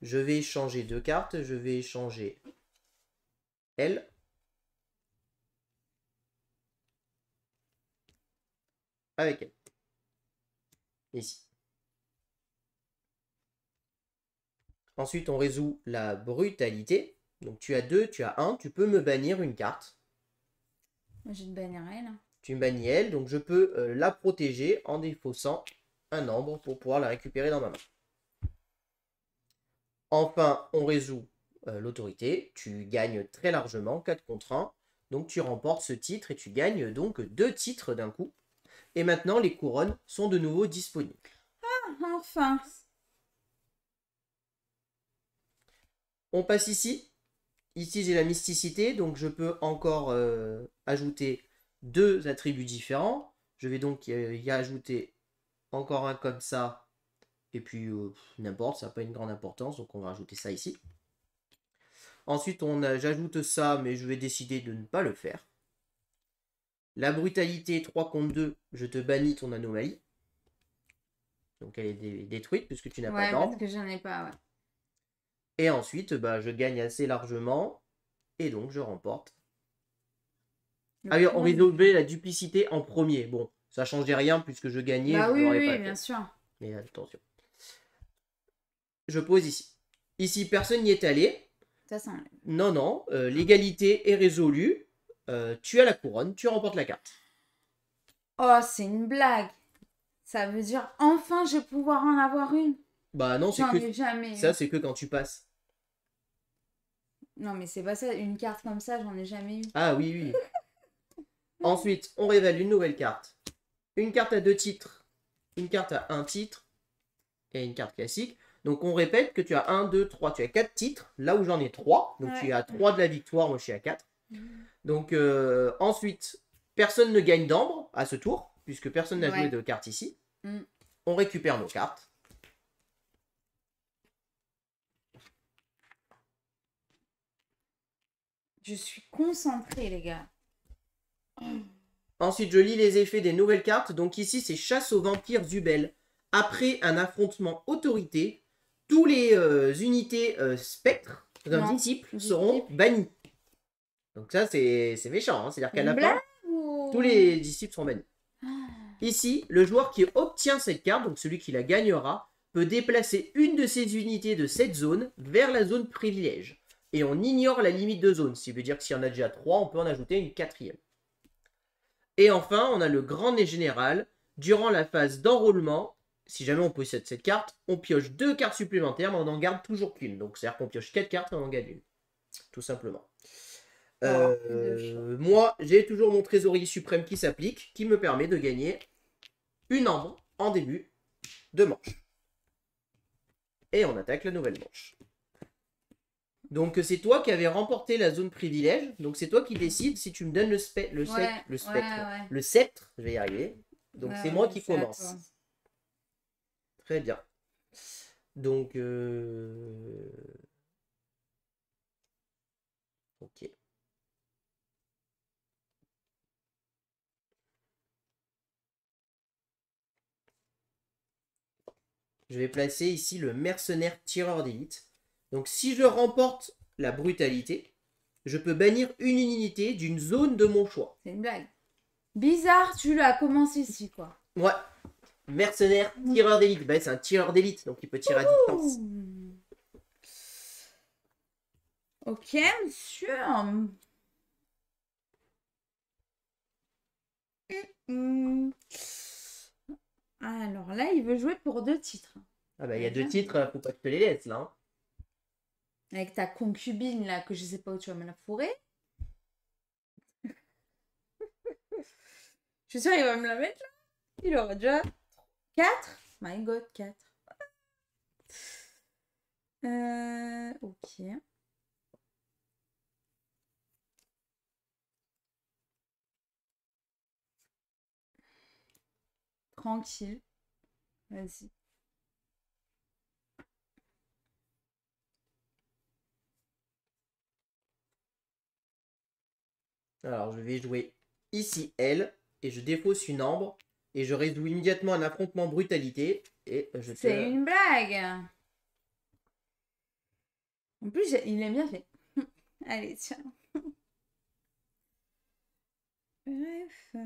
Je vais changer 2 cartes. Je vais changer elle. Avec elle. Ici. Ensuite, on résout la brutalité. Donc tu as 2, tu as 1. Tu peux me bannir une carte. Moi, je vais te bannir elle. Tu me bannis elle. Donc je peux la protéger en défaussant un ambre pour pouvoir la récupérer dans ma main. Enfin, on résout l'autorité. Tu gagnes très largement, 4 contre 1. Donc tu remportes ce titre et tu gagnes donc 2 titres d'un coup. Et maintenant, les couronnes sont de nouveau disponibles. Ah, enfin. On passe ici. Ici, j'ai la mysticité, donc je peux encore ajouter 2 attributs différents. Je vais donc y ajouter encore un comme ça. Et puis, n'importe, ça n'a pas une grande importance, donc on va rajouter ça ici. Ensuite, j'ajoute ça, mais je vais décider de ne pas le faire. La brutalité, 3 contre 2, je te bannis ton anomalie. Donc elle est détruite puisque tu n'as pas d'ambre. Parce que j'en ai pas, ouais. Et ensuite, bah, je gagne assez largement. Et donc, je remporte. Ah oui, on résolvait la duplicité en premier. Bon, ça changeait rien puisque je gagnais. Bah je oui, pas bien sûr. Mais attention. Je pose ici. Ici, personne n'y est allé. Ça sent. Non, non. L'égalité est résolue. Tu as la couronne. Tu remportes la carte. Oh, c'est une blague. Ça veut dire enfin je vais pouvoir en avoir une. Bah non, c'est J'en que ai jamais ça, eu. c'est que quand tu passes. Non, mais c'est pas ça. Une carte comme ça, j'en ai jamais eu. Ah oui, oui. Ensuite, on révèle une nouvelle carte. Une carte à 2 titres. Une carte à 1 titre. Et une carte classique. Donc on répète que tu as 1, 2, 3. Tu as 4 titres. Là où j'en ai 3. Donc tu as 3 de la victoire. Moi je suis à 4. Donc ensuite, personne ne gagne d'ambre à ce tour. Puisque personne n'a joué de carte ici. On récupère nos cartes. Je suis concentrée, les gars. Ensuite, je lis les effets des nouvelles cartes. Donc ici, c'est chasse aux vampires Zubel. Après un affrontement autorité, tous les unités spectres, disciples, seront bannis. Donc ça, c'est méchant. Hein. C'est-à-dire qu'à la fin, tous les disciples seront bannis. Ici, le joueur qui obtient cette carte, donc celui qui la gagnera, peut déplacer une de ses unités de cette zone vers la zone privilège. Et on ignore la limite de zone, ce qui veut dire que s'il y en a déjà 3, on peut en ajouter une 4e. Et enfin, on a le grand nez général. Durant la phase d'enrôlement, si jamais on possède cette carte, on pioche 2 cartes supplémentaires, mais on n'en garde toujours qu'une. Donc c'est-à-dire qu'on pioche 4 cartes et on en gagne une. Tout simplement. Moi, j'ai toujours mon trésorier suprême qui s'applique, qui me permet de gagner une ambre en début de manche. Et on attaque la nouvelle manche. Donc c'est toi qui avais remporté la zone privilège. Donc c'est toi qui décides si tu me donnes le sceptre, le sceptre, je vais y arriver. Donc c'est moi qui commence. Très bien. Donc ok. Je vais placer ici le mercenaire tireur d'élite. Donc si je remporte la brutalité, je peux bannir une unité d'une zone de mon choix. C'est une blague. Bizarre, tu l'as commencé ici, quoi. Ouais. Mercenaire tireur d'élite. Bah, c'est un tireur d'élite, donc il peut tirer à distance. Ok, monsieur. Alors là, il veut jouer pour 2 titres. Ah bah il y a 2 titres, faut pas que je te les laisse là. Hein. Avec ta concubine là, que je sais pas où tu vas me la fourrer. Je suis sûre qu'il va me la mettre là. Il aura déjà 4. My God, 4. Ok. Tranquille. Vas-y. Alors je vais jouer ici elle, et je défausse une ambre, et je résous immédiatement un affrontement brutalité, et je te... C'est une blague. En plus, il est bien fait. Allez, tiens. Bref.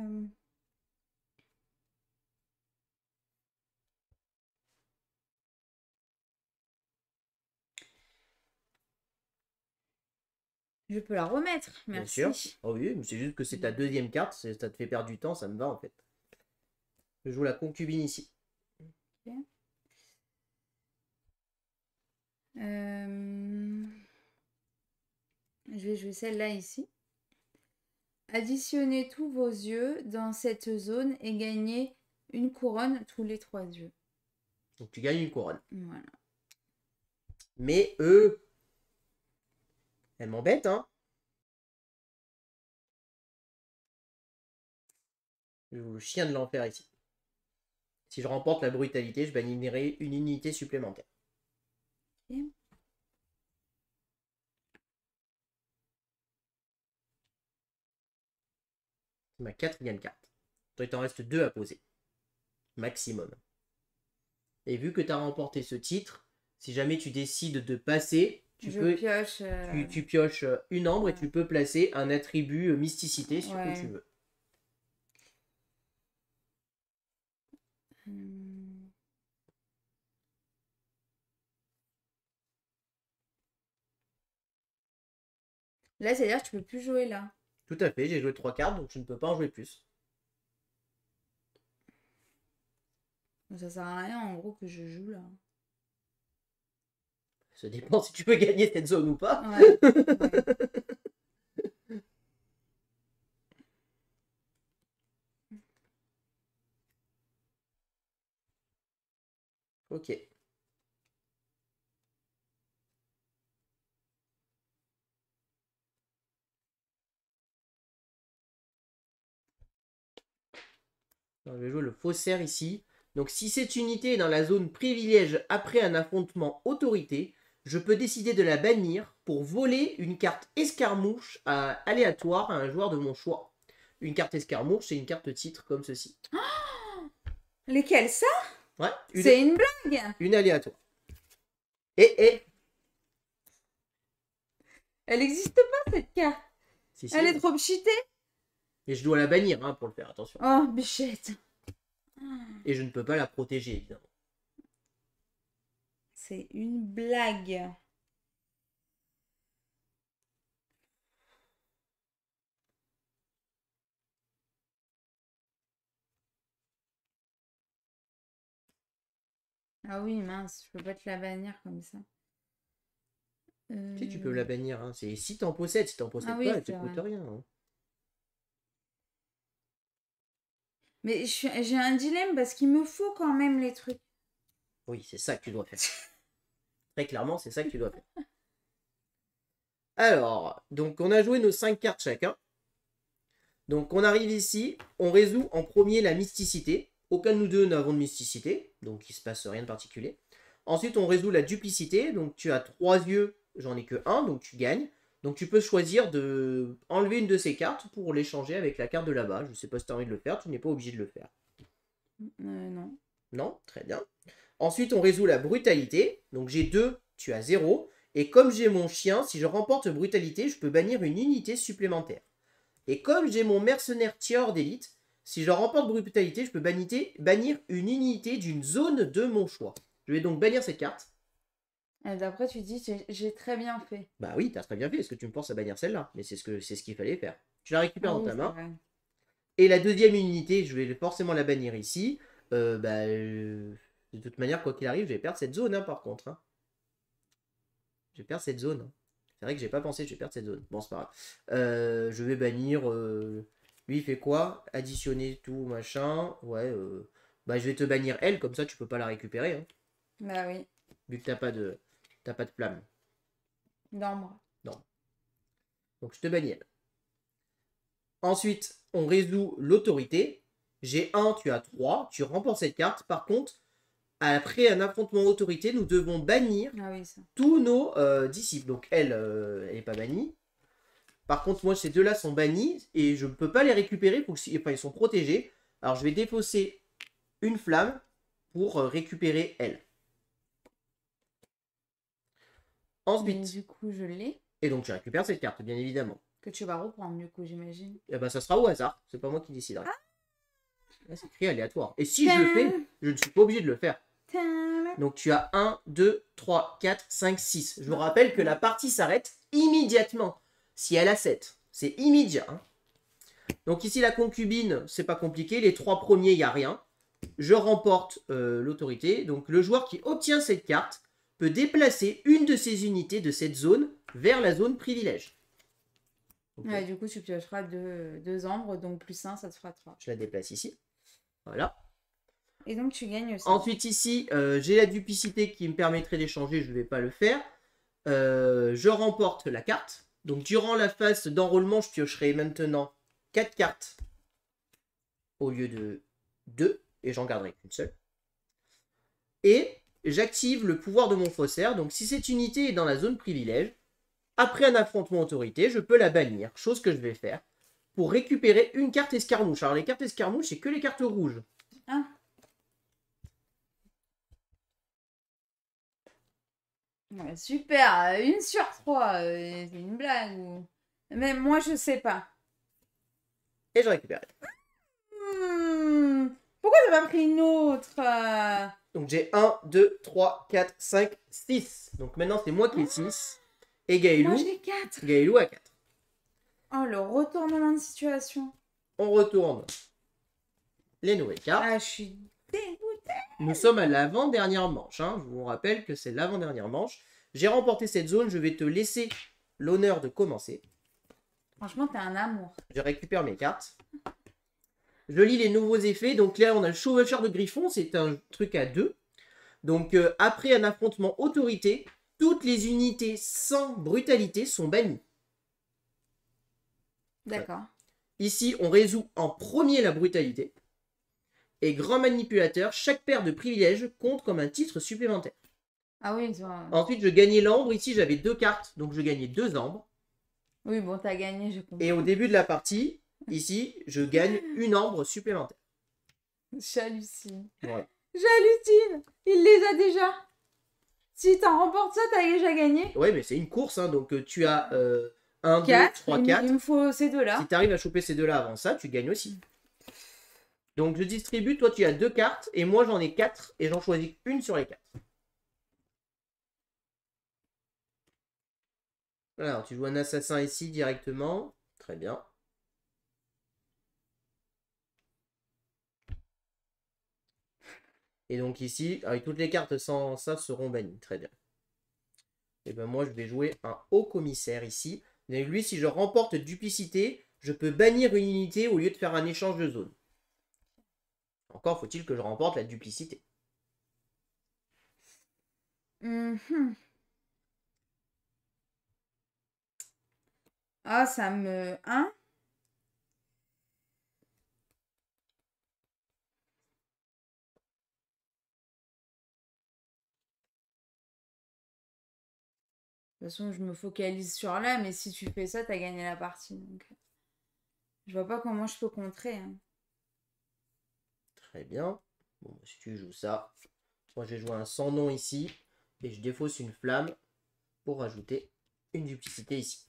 Je peux la remettre, merci. Bien sûr. Oh oui, mais c'est juste que c'est ta 2e carte, ça te fait perdre du temps, ça me va en fait. Je joue la concubine ici. Okay. Je vais jouer celle-là ici. Additionnez tous vos yeux dans cette zone et gagnez une couronne tous les 3 yeux. Donc tu gagnes une couronne. Voilà. Mais elle m'embête, hein. Je joue le chien de l'enfer ici. Si je remporte la brutalité, je bannirai une unité supplémentaire. Okay. C'est ma 4e carte. Toi, il t'en reste 2 à poser. Maximum. Et vu que tu as remporté ce titre, si jamais tu décides de passer, tu pioches une ambre et tu peux placer un attribut mysticité sur que tu veux. Là, c'est-à-dire que tu peux plus jouer là. Tout à fait, j'ai joué 3 cartes, donc je ne peux pas en jouer plus. Ça sert à rien, en gros, que je joue là. Ça dépend si tu peux gagner cette zone ou pas. Ouais. Ok. Alors, je vais jouer le faussaire ici. Donc si cette unité est dans la zone privilège après un affrontement autorité, je peux décider de la bannir pour voler une carte escarmouche aléatoire à un joueur de mon choix. Une carte escarmouche, c'est une carte titre comme ceci. Oh, lesquelles ça? Ouais. C'est une blague. Une aléatoire. Et elle n'existe pas cette carte. Si, elle est trop cheatée. Et je dois la bannir hein, pour le faire, attention. Oh, bichette. Et je ne peux pas la protéger, évidemment. C'est une blague. Ah oui, mince, je peux pas te la bannir comme ça. Si, tu peux la bannir, hein. C'est si t'en possèdes, si t'en possèdes oui, pas, elle te c'est coûte vrai. rien, hein. Mais j'ai un dilemme parce qu'il me faut quand même les trucs. Oui, c'est ça que tu dois faire. Très clairement, c'est ça que tu dois faire. Alors, donc on a joué nos 5 cartes chacun. Donc on arrive ici, on résout en premier la mysticité. Aucun de nous deux n'avons de mysticité, donc il se passe rien de particulier. Ensuite, on résout la duplicité. Donc tu as 3 yeux, j'en ai que 1, donc tu gagnes. Donc tu peux choisir de enlever une de ces cartes pour l'échanger avec la carte de là-bas. Je ne sais pas si tu as envie de le faire, tu n'es pas obligé de le faire. Non. Non, très bien. Ensuite, on résout la brutalité. Donc j'ai 2, tu as 0. Et comme j'ai mon chien, si je remporte brutalité, je peux bannir une unité supplémentaire. Et comme j'ai mon mercenaire tiers d'élite, si je remporte brutalité, je peux bannir une unité d'une zone de mon choix. Je vais donc bannir cette carte. D'après, tu dis, j'ai très bien fait. Bah oui, t'as très bien fait. Est-ce que tu me forces à bannir celle-là? Mais c'est ce qu'il fallait faire. Tu la récupères dans Oui, ta c'est main. vrai. Et la deuxième unité, je vais forcément la bannir ici. De toute manière, quoi qu'il arrive, je vais perdre cette zone, hein, par contre. Hein. Je vais perdre cette zone. Hein. C'est vrai que j'ai pas pensé, je vais perdre cette zone. Bon, c'est pas grave. Je vais bannir. Lui, il fait quoi? Additionner tout, machin. Ouais. Bah, je vais te bannir elle, comme ça, tu peux pas la récupérer. Hein, Bah oui, vu que t'as pas de flamme. d'ambre. Non. Donc, je te bannis elle. Ensuite, on résout l'autorité. J'ai 1, tu as 3. Tu remportes cette carte. Par contre, après un affrontement autorité, nous devons bannir Ah oui, ça. tous nos disciples. Donc elle, elle n'est pas bannie. Par contre, moi, ces deux-là sont bannis et je ne peux pas les récupérer. Enfin, ils sont protégés. Alors, je vais défausser une flamme pour récupérer elle. Mais Ensuite, du coup, je l'ai. et donc, je récupère cette carte, bien évidemment. Que tu vas reprendre, du coup, j'imagine. Et ben, ça sera au hasard. C'est pas moi qui déciderai. Là, c'est écrit aléatoire. Et si je le fais, je ne suis pas obligé de le faire. Donc tu as 1, 2, 3, 4, 5, 6. Je vous rappelle que la partie s'arrête immédiatement. Si elle a 7, c'est immédiat. Hein. Donc ici la concubine, c'est pas compliqué. Les 3 premiers, il n'y a rien. Je remporte l'autorité. Donc le joueur qui obtient cette carte peut déplacer une de ses unités de cette zone vers la zone privilège. Okay. Ouais, du coup, tu piocheras 2 ambres, donc plus 1, ça te fera 3. Je la déplace ici. Voilà. Et donc tu gagnes aussi. Ensuite ici, j'ai la duplicité qui me permettrait d'échanger, je ne vais pas le faire. Je remporte la carte. Donc durant la phase d'enrôlement, je piocherai maintenant 4 cartes au lieu de 2. Et j'en garderai qu'une seule. Et j'active le pouvoir de mon faussaire. Donc si cette unité est dans la zone privilège, après un affrontement autorité, je peux la bannir. Chose que je vais faire pour récupérer une carte escarmouche. Alors les cartes escarmouches, c'est que les cartes rouges. Ah. Ouais, super, 1 sur 3, c'est une blague. Mais moi, je sais pas. Et je récupère. Pourquoi t'as pas pris une autre Donc j'ai 1, 2, 3, 4, 5, 6. Donc maintenant c'est moi qui ai 6. Et Gaëlou. Moi j'ai 4. Gaëlou a 4. Oh, le retournement de situation. On retourne les nouvelles cartes. Ah, je suis dégoûtée. Nous sommes à l'avant-dernière manche. Hein. Je vous rappelle que c'est l'avant-dernière manche. J'ai remporté cette zone. Je vais te laisser l'honneur de commencer. Franchement, t'es un amour. Je récupère mes cartes. Je lis les nouveaux effets. Donc là, on a le chevaucheur de griffon. C'est un truc à 2. Donc après un affrontement autorité, toutes les unités sans brutalité sont bannies. D'accord. Ici, on résout en premier la brutalité. Et grand manipulateur, chaque paire de privilèges compte comme un titre supplémentaire. Ah oui, toi. Ensuite, je gagnais l'ambre. Ici, j'avais 2 cartes, donc je gagnais 2 ambres. Oui, bon, t'as gagné, j'ai compris. Et au début de la partie, ici, je gagne une ambre supplémentaire. J'hallucine. Voilà. J'hallucine. Il les a déjà. Si t'en remportes ça, t'as déjà gagné. Ouais, mais c'est une course, hein, donc tu as 1, 2, 4. 3, 4. Il me faut ces deux-là. Si tu arrives à choper ces deux-là avant ça, tu gagnes aussi. Donc je distribue, toi tu as 2 cartes, et moi j'en ai 4, et j'en choisis une sur les 4. Alors tu joues un assassin ici directement. Très bien. Et donc ici, avec toutes les cartes sans ça seront bannies. Très bien. Et ben moi je vais jouer un haut commissaire ici. Et lui, si je remporte duplicité, je peux bannir une unité au lieu de faire un échange de zone. Encore faut-il que je remporte la duplicité. Ah, ça me... Hein? De toute façon, je me focalise sur là, mais si tu fais ça, t'as gagné la partie. Donc... Je vois pas comment je peux contrer. Hein. Très bien. Bon, si tu joues ça, moi je vais jouer un sans nom ici. Et je défausse une flamme pour rajouter une duplicité ici.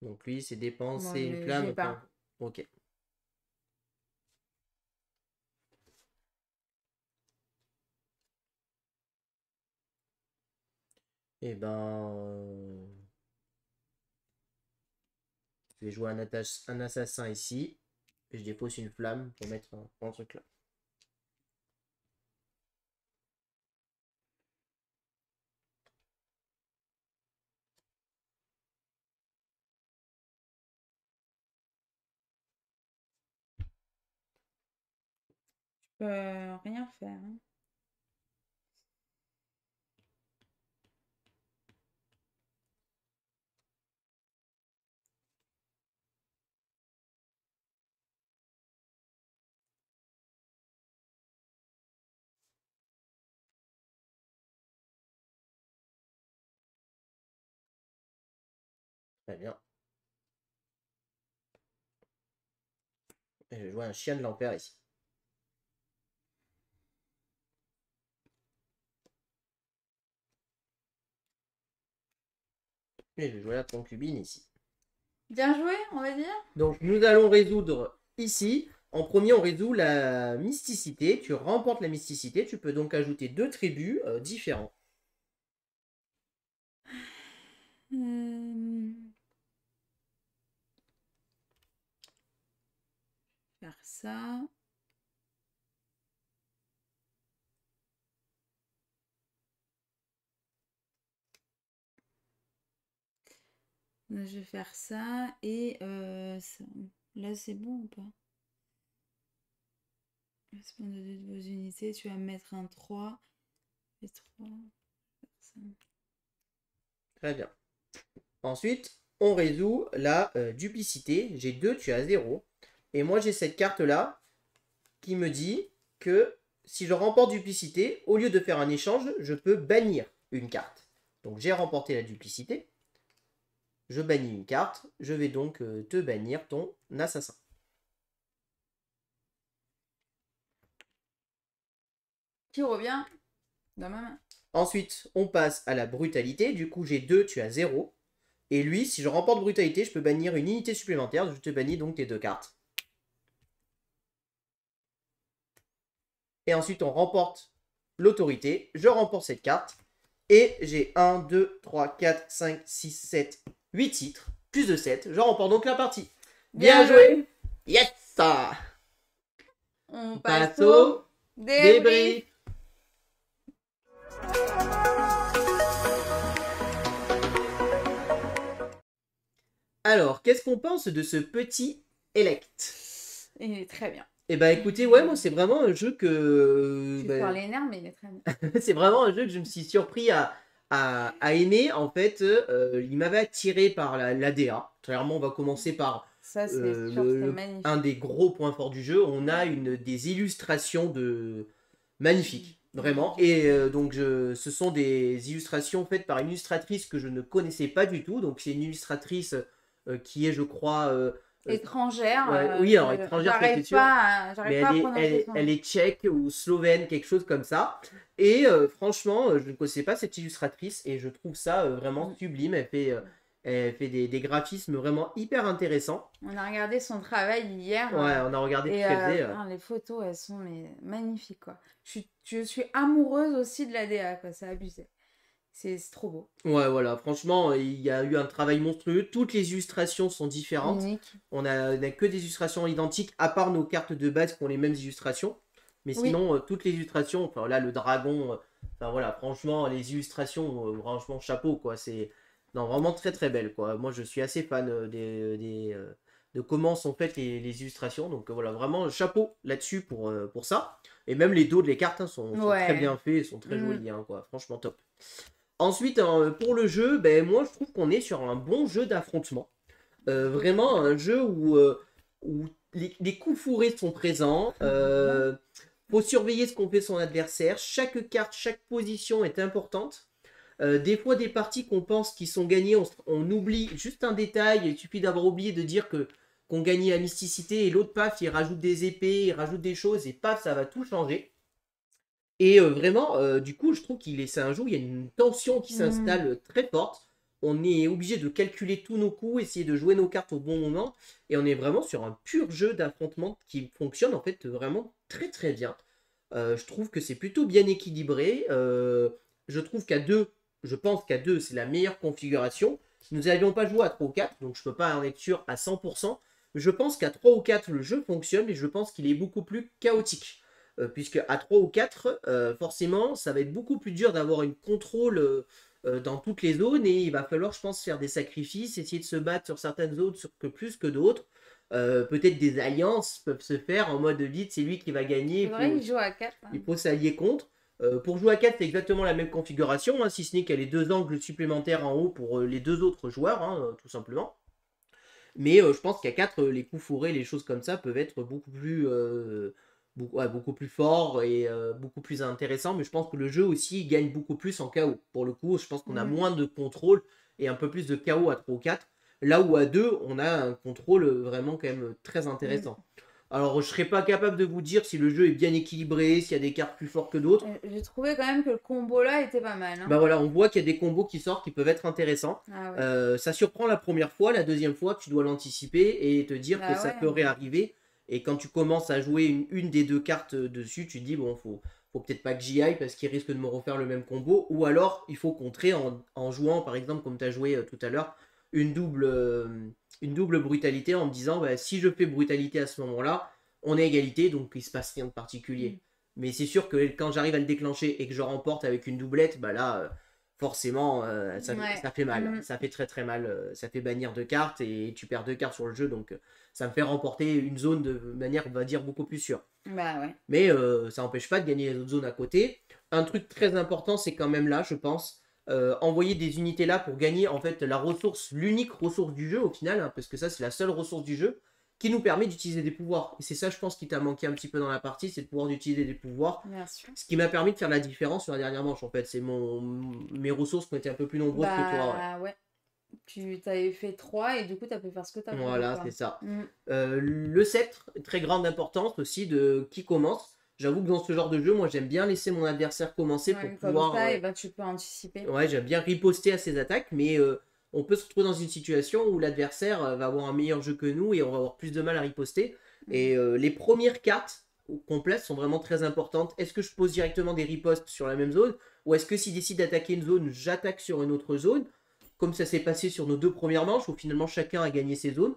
Donc lui, c'est dépenser une flamme. J'ai pas. Ok. Et ben... Je vais jouer un assassin ici. Et je dépose une flamme pour mettre un truc là. Je peux rien faire. Hein. Très bien. Et je vais jouer un chien de l'Ampère ici. Et je vais jouer la concubine ici. Bien joué, on va dire. Donc nous allons résoudre ici. En premier, on résout la mysticité. Tu remportes la mysticité. Tu peux donc ajouter 2 tribus différents. Faire ça. Je vais faire ça et ça. Là c'est bon ou pas? Spawn de 2 de vos unités, tu vas mettre un 3 et 3. Très bien. Ensuite, on résout la duplicité. J'ai 2, tu as 0. Et moi, j'ai cette carte-là qui me dit que si je remporte duplicité, au lieu de faire un échange, je peux bannir une carte. Donc j'ai remporté la duplicité. Je bannis une carte. Je vais donc te bannir ton assassin. Qui revient dans ma main. Ensuite, on passe à la brutalité. Du coup, j'ai 2, tu as 0. Et lui, si je remporte brutalité, je peux bannir une unité supplémentaire. Je te bannis donc tes 2 cartes. Et ensuite, on remporte l'autorité. Je remporte cette carte. Et j'ai 1, 2, 3, 4, 5, 6, 7, 8 titres. Plus de 7. Je remporte donc la partie. Bien joué. Yes. On Passe passe au au débrief. débrief. Alors, qu'est-ce qu'on pense de ce petit Elect? Il est très bien. Eh ben écoutez, ouais, moi c'est vraiment un jeu que... Tu sors les nerfs, mais il est très bien. c'est vraiment un jeu que je me suis surpris à aimer. En fait, il m'avait attiré par la DA. Clairement, on va commencer par Ça, c'est sûr, c'est magnifique. un des gros points forts du jeu. On a des illustrations magnifiques. Vraiment. Et donc, ce sont des illustrations faites par une illustratrice que je ne connaissais pas du tout. Donc, c'est une illustratrice qui est, je crois, Étrangère, ouais, oui, alors étrangère, ça c'est sûr. Mais j'arrive pas à prononcer son elle nom. est tchèque ou slovène, quelque chose comme ça. Et franchement, je ne connaissais pas cette illustratrice et je trouve ça vraiment Mm. sublime. Elle fait des graphismes vraiment hyper intéressants. On a regardé son travail hier Ouais, on a regardé tout et ce qu'elle faisait. les photos, elles sont magnifiques, quoi. Je suis amoureuse aussi de la DA, quoi. C'est abusé. C'est trop beau. Ouais, voilà, franchement, il y a eu un travail monstrueux. Toutes les illustrations sont différentes. Unique. On a que des illustrations identiques, à part nos cartes de base qui ont les mêmes illustrations. Mais Oui. sinon, toutes les illustrations, enfin là, le dragon, enfin voilà, franchement, les illustrations, franchement, chapeau, quoi. C'est non, vraiment très très belle, quoi. Moi, je suis assez fan de comment sont faites les illustrations. Donc voilà, vraiment, chapeau là-dessus pour ça. Et même les dos de les cartes sont très Ouais. bien faits, sont très Mm. jolis, hein, quoi. Franchement, top. Ensuite, pour le jeu, ben, moi je trouve qu'on est sur un bon jeu d'affrontement. Vraiment un jeu où les coups fourrés sont présents. Faut surveiller ce qu'on fait son adversaire. Chaque carte, chaque position est importante. Des fois, des parties qu'on pense qui sont gagnées, on oublie juste un détail. Il suffit d'avoir oublié de dire qu'on gagnait à mysticité et l'autre, paf, il rajoute des épées, il rajoute des choses et paf, ça va tout changer. Et vraiment, du coup, je trouve c'est un jeu où il y a une tension qui Mm. s'installe très forte. On est obligé de calculer tous nos coups, essayer de jouer nos cartes au bon moment. Et on est vraiment sur un pur jeu d'affrontement qui fonctionne en fait vraiment très très bien. Je trouve que c'est plutôt bien équilibré. Je trouve qu'à deux, je pense qu'à deux, c'est la meilleure configuration. Nous n'avions pas joué à 3 ou 4, donc je ne peux pas en être sûr à 100%. Je pense qu'à 3 ou 4, le jeu fonctionne, mais je pense qu'il est beaucoup plus chaotique. Puisque à 3 ou 4, forcément, ça va être beaucoup plus dur d'avoir une contrôle dans toutes les zones et il va falloir, je pense, faire des sacrifices, essayer de se battre sur certaines zones plus que d'autres. Peut-être des alliances peuvent se faire en mode vite, c'est lui qui va gagner, C'est vrai qu'il joue à 4. il faut s'allier contre. Pour jouer à 4, c'est exactement la même configuration, hein, si ce n'est qu'il y a les deux angles supplémentaires en haut pour les deux autres joueurs, hein, tout simplement. Mais je pense qu'à 4, les coups fourrés, les choses comme ça peuvent être beaucoup plus forts et beaucoup plus intéressants. Mais je pense que le jeu aussi gagne beaucoup plus en chaos. Pour le coup, je pense qu'on a moins de contrôle et un peu plus de chaos à 3 ou 4. Là où à 2, on a un contrôle vraiment quand même très intéressant. Alors, je serais pas capable de vous dire si le jeu est bien équilibré, s'il y a des cartes plus fortes que d'autres. J'ai trouvé quand même que le combo là était pas mal. Hein. Bah voilà, on voit qu'il y a des combos qui sortent qui peuvent être intéressants. Ah ouais. Ça surprend la première fois, la deuxième fois, tu dois l'anticiper et te dire Bah que ça ouais. peut réarriver. Et quand tu commences à jouer une des deux cartes dessus, tu te dis, bon, faut peut-être pas que j'y aille parce qu'il risque de me refaire le même combo. Ou alors, il faut contrer en jouant, par exemple, comme tu as joué tout à l'heure, une double brutalité en me disant, bah, si je fais brutalité à ce moment-là, on est égalité, donc il se passe rien de particulier. Mais c'est sûr que quand j'arrive à le déclencher et que je remporte avec une doublette, bah là, forcément, ça fait mal. Ça fait très très mal. Ça fait bannir 2 cartes et tu perds 2 cartes sur le jeu. Donc ça me fait remporter une zone de manière, on va dire, beaucoup plus sûre. Bah ouais. Mais ça n'empêche pas de gagner les autres zones à côté. Un truc très important, c'est quand même là, je pense, envoyer des unités là pour gagner en fait l'unique ressource du jeu au final, hein, parce que ça c'est la seule ressource du jeu qui nous permet d'utiliser des pouvoirs. Et c'est ça, je pense, qui t'a manqué un petit peu dans la partie, c'est de pouvoir utiliser des pouvoirs. Bien sûr. Ce qui m'a permis de faire la différence sur la dernière manche, en fait. C'est mes ressources qui ont été un peu plus nombreuses que toi. Ouais. Tu t'avais fait 3 et du coup, t'as pu faire ce que t'as voulu. Voilà, c'est ça. Le sceptre, très grande importance aussi de qui commence. J'avoue que dans ce genre de jeu, moi, j'aime bien laisser mon adversaire commencer pour pouvoir... Comme ça, et bah, tu peux anticiper. Ouais, j'aime bien riposter à ses attaques, mais on peut se retrouver dans une situation où l'adversaire va avoir un meilleur jeu que nous et on va avoir plus de mal à riposter. Et les premières cartes complètes sont vraiment très importantes. Est-ce que je pose directement des ripostes sur la même zone ou est-ce que s'il décide d'attaquer une zone, j'attaque sur une autre zone comme ça s'est passé sur nos 2 premières manches où finalement chacun a gagné ses zones.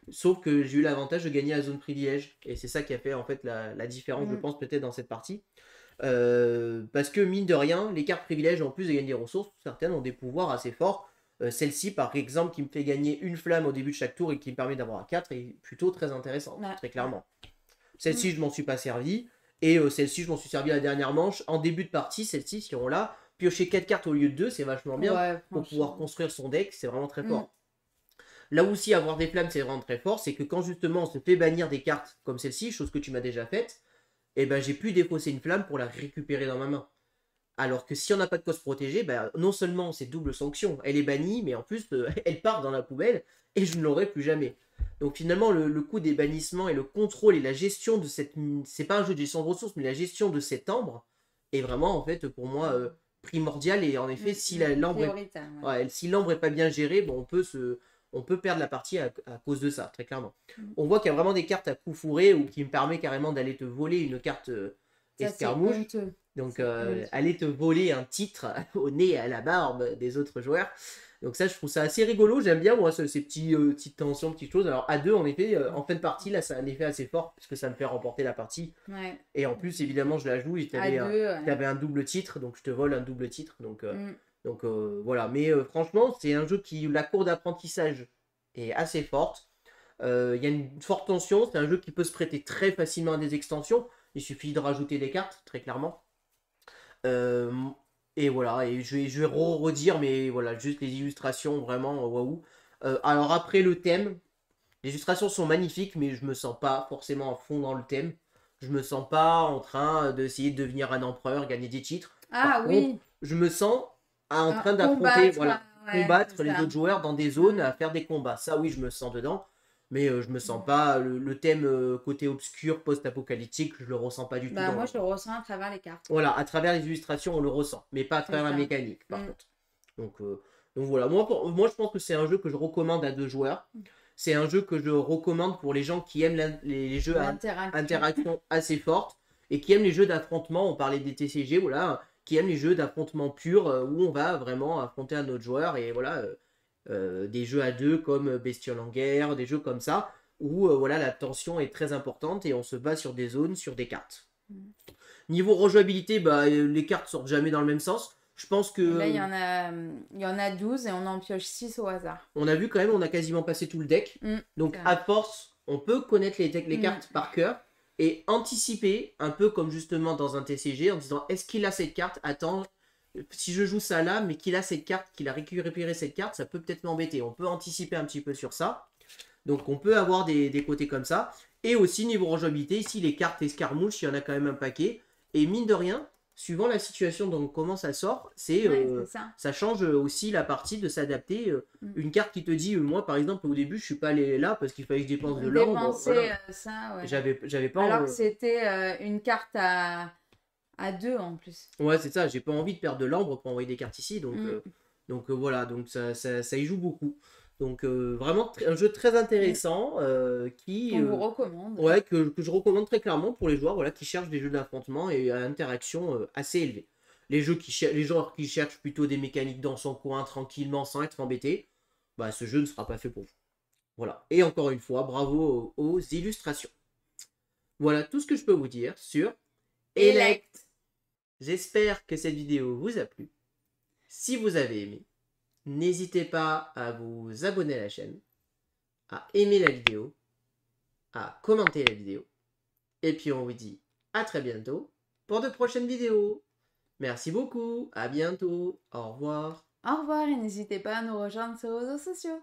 Sauf que j'ai eu l'avantage de gagner la zone privilège. Et c'est ça qui a fait en fait la différence, je pense, peut-être dans cette partie. Parce que mine de rien, les cartes privilèges, en plus de gagner des ressources, certaines ont des pouvoirs assez forts. Celle-ci, par exemple, qui me fait gagner une flamme au début de chaque tour et qui me permet d'avoir un 4 est plutôt très intéressante, très clairement. Celle-ci, je m'en suis pas servi. Et celle-ci, je m'en suis servi à la dernière manche. En début de partie, celle-ci, si on l'a, piocher 4 cartes au lieu de 2, c'est vachement bien pour pouvoir construire son deck, c'est vraiment très fort. Là aussi, avoir des flammes, c'est vraiment très fort, c'est que quand justement on se fait bannir des cartes comme celle-ci, chose que tu m'as déjà faite, et ben j'ai pu défausser une flamme pour la récupérer dans ma main. Alors que si on n'a pas de cause protégée, ben, non seulement c'est double sanction, elle est bannie, mais en plus elle part dans la poubelle et je ne l'aurai plus jamais. Donc finalement le coût des bannissements et le contrôle et la gestion de cette... C'est pas un jeu de gestion de ressources, mais la gestion de cet ambre est vraiment en fait pour moi primordial. Et en effet, si l'ambre si l'ambre est pas bien gérée, bon, on peut perdre la partie à cause de ça, très clairement. On voit qu'il y a vraiment des cartes à coup fourré ou qui me permet carrément d'aller te voler une carte escarmouche. Donc aller te voler un titre au nez et à la barbe des autres joueurs. Donc ça, je trouve ça assez rigolo. J'aime bien moi ces petites tensions, petites choses. Alors à deux, en effet, en fin de partie, là, ça a un effet assez fort parce que ça me fait remporter la partie. Ouais. Et en plus, évidemment, je la joue. Tu avais un double titre, donc je te vole un double titre. Donc voilà. Mais franchement, c'est un jeu qui la courbe d'apprentissage est assez forte. Il y a une forte tension. C'est un jeu qui peut se prêter très facilement à des extensions. Il suffit de rajouter des cartes, très clairement. Et voilà, et je vais redire, mais voilà, juste les illustrations, vraiment, waouh. Alors après, le thème, les illustrations sont magnifiques, mais je me sens pas forcément à fond dans le thème. Je me sens pas en train d'essayer de devenir un empereur, gagner des titres. Ah Par oui. contre, je me sens en train d'affronter, voilà, combattre les autres joueurs dans des zones, à faire des combats. Ça, oui, je me sens dedans. Mais je me sens pas, le thème côté obscur, post-apocalyptique, je le ressens pas du tout. Moi, je le ressens à travers les cartes. Voilà, à travers les illustrations, on le ressent, mais pas à travers la mécanique, par contre. Donc voilà, moi je pense que c'est un jeu que je recommande à 2 joueurs. C'est un jeu que je recommande pour les gens qui aiment les jeux à interaction assez forte et qui aiment les jeux d'affrontement. On parlait des TCG, voilà, qui aiment les jeux d'affrontement pur où on va vraiment affronter un autre joueur et voilà. Des jeux à 2 comme Bestioles en guerre, des jeux comme ça, où voilà, la tension est très importante et on se bat sur des zones, sur des cartes. Niveau rejouabilité, bah, les cartes sortent jamais dans le même sens. Je pense que... Là, il y en a 12 et on en pioche 6 au hasard. On a vu quand même, on a quasiment passé tout le deck. Donc à force, on peut connaître les cartes par cœur et anticiper, un peu comme justement dans un TCG, en disant, est-ce qu'il a cette carte? Attends, si je joue ça là, mais qu'il a cette carte, qu'il a récupéré cette carte, ça peut peut-être m'embêter. On peut anticiper un petit peu sur ça. Donc on peut avoir des côtés comme ça. Et aussi niveau rejouabilité, ici les cartes escarmouches, il y en a quand même un paquet. Et mine de rien, suivant la situation, donc comment ça sort, ça change aussi la partie de s'adapter. Une carte qui te dit, moi par exemple au début je suis pas allé là parce qu'il fallait que je dépense de l'or. Voilà. Ça, ouais. J'avais pas. Alors que c'était une carte à 2 en plus. Ouais, c'est ça, j'ai pas envie de perdre de l'ambre pour envoyer des cartes ici, donc voilà, donc ça y joue beaucoup. Donc vraiment un jeu très intéressant qu'on vous recommande. Ouais, que je recommande très clairement pour les joueurs voilà, qui cherchent des jeux d'affrontement et à interaction assez élevée. Les joueurs qui cherchent plutôt des mécaniques dans son coin tranquillement sans être embêtés, bah ce jeu ne sera pas fait pour vous. Voilà. Et encore une fois, bravo aux illustrations. Voilà tout ce que je peux vous dire sur Elect. J'espère que cette vidéo vous a plu. Si vous avez aimé, n'hésitez pas à vous abonner à la chaîne, à aimer la vidéo, à commenter la vidéo. Et puis on vous dit à très bientôt pour de prochaines vidéos. Merci beaucoup, à bientôt, au revoir. Au revoir et n'hésitez pas à nous rejoindre sur les réseaux sociaux.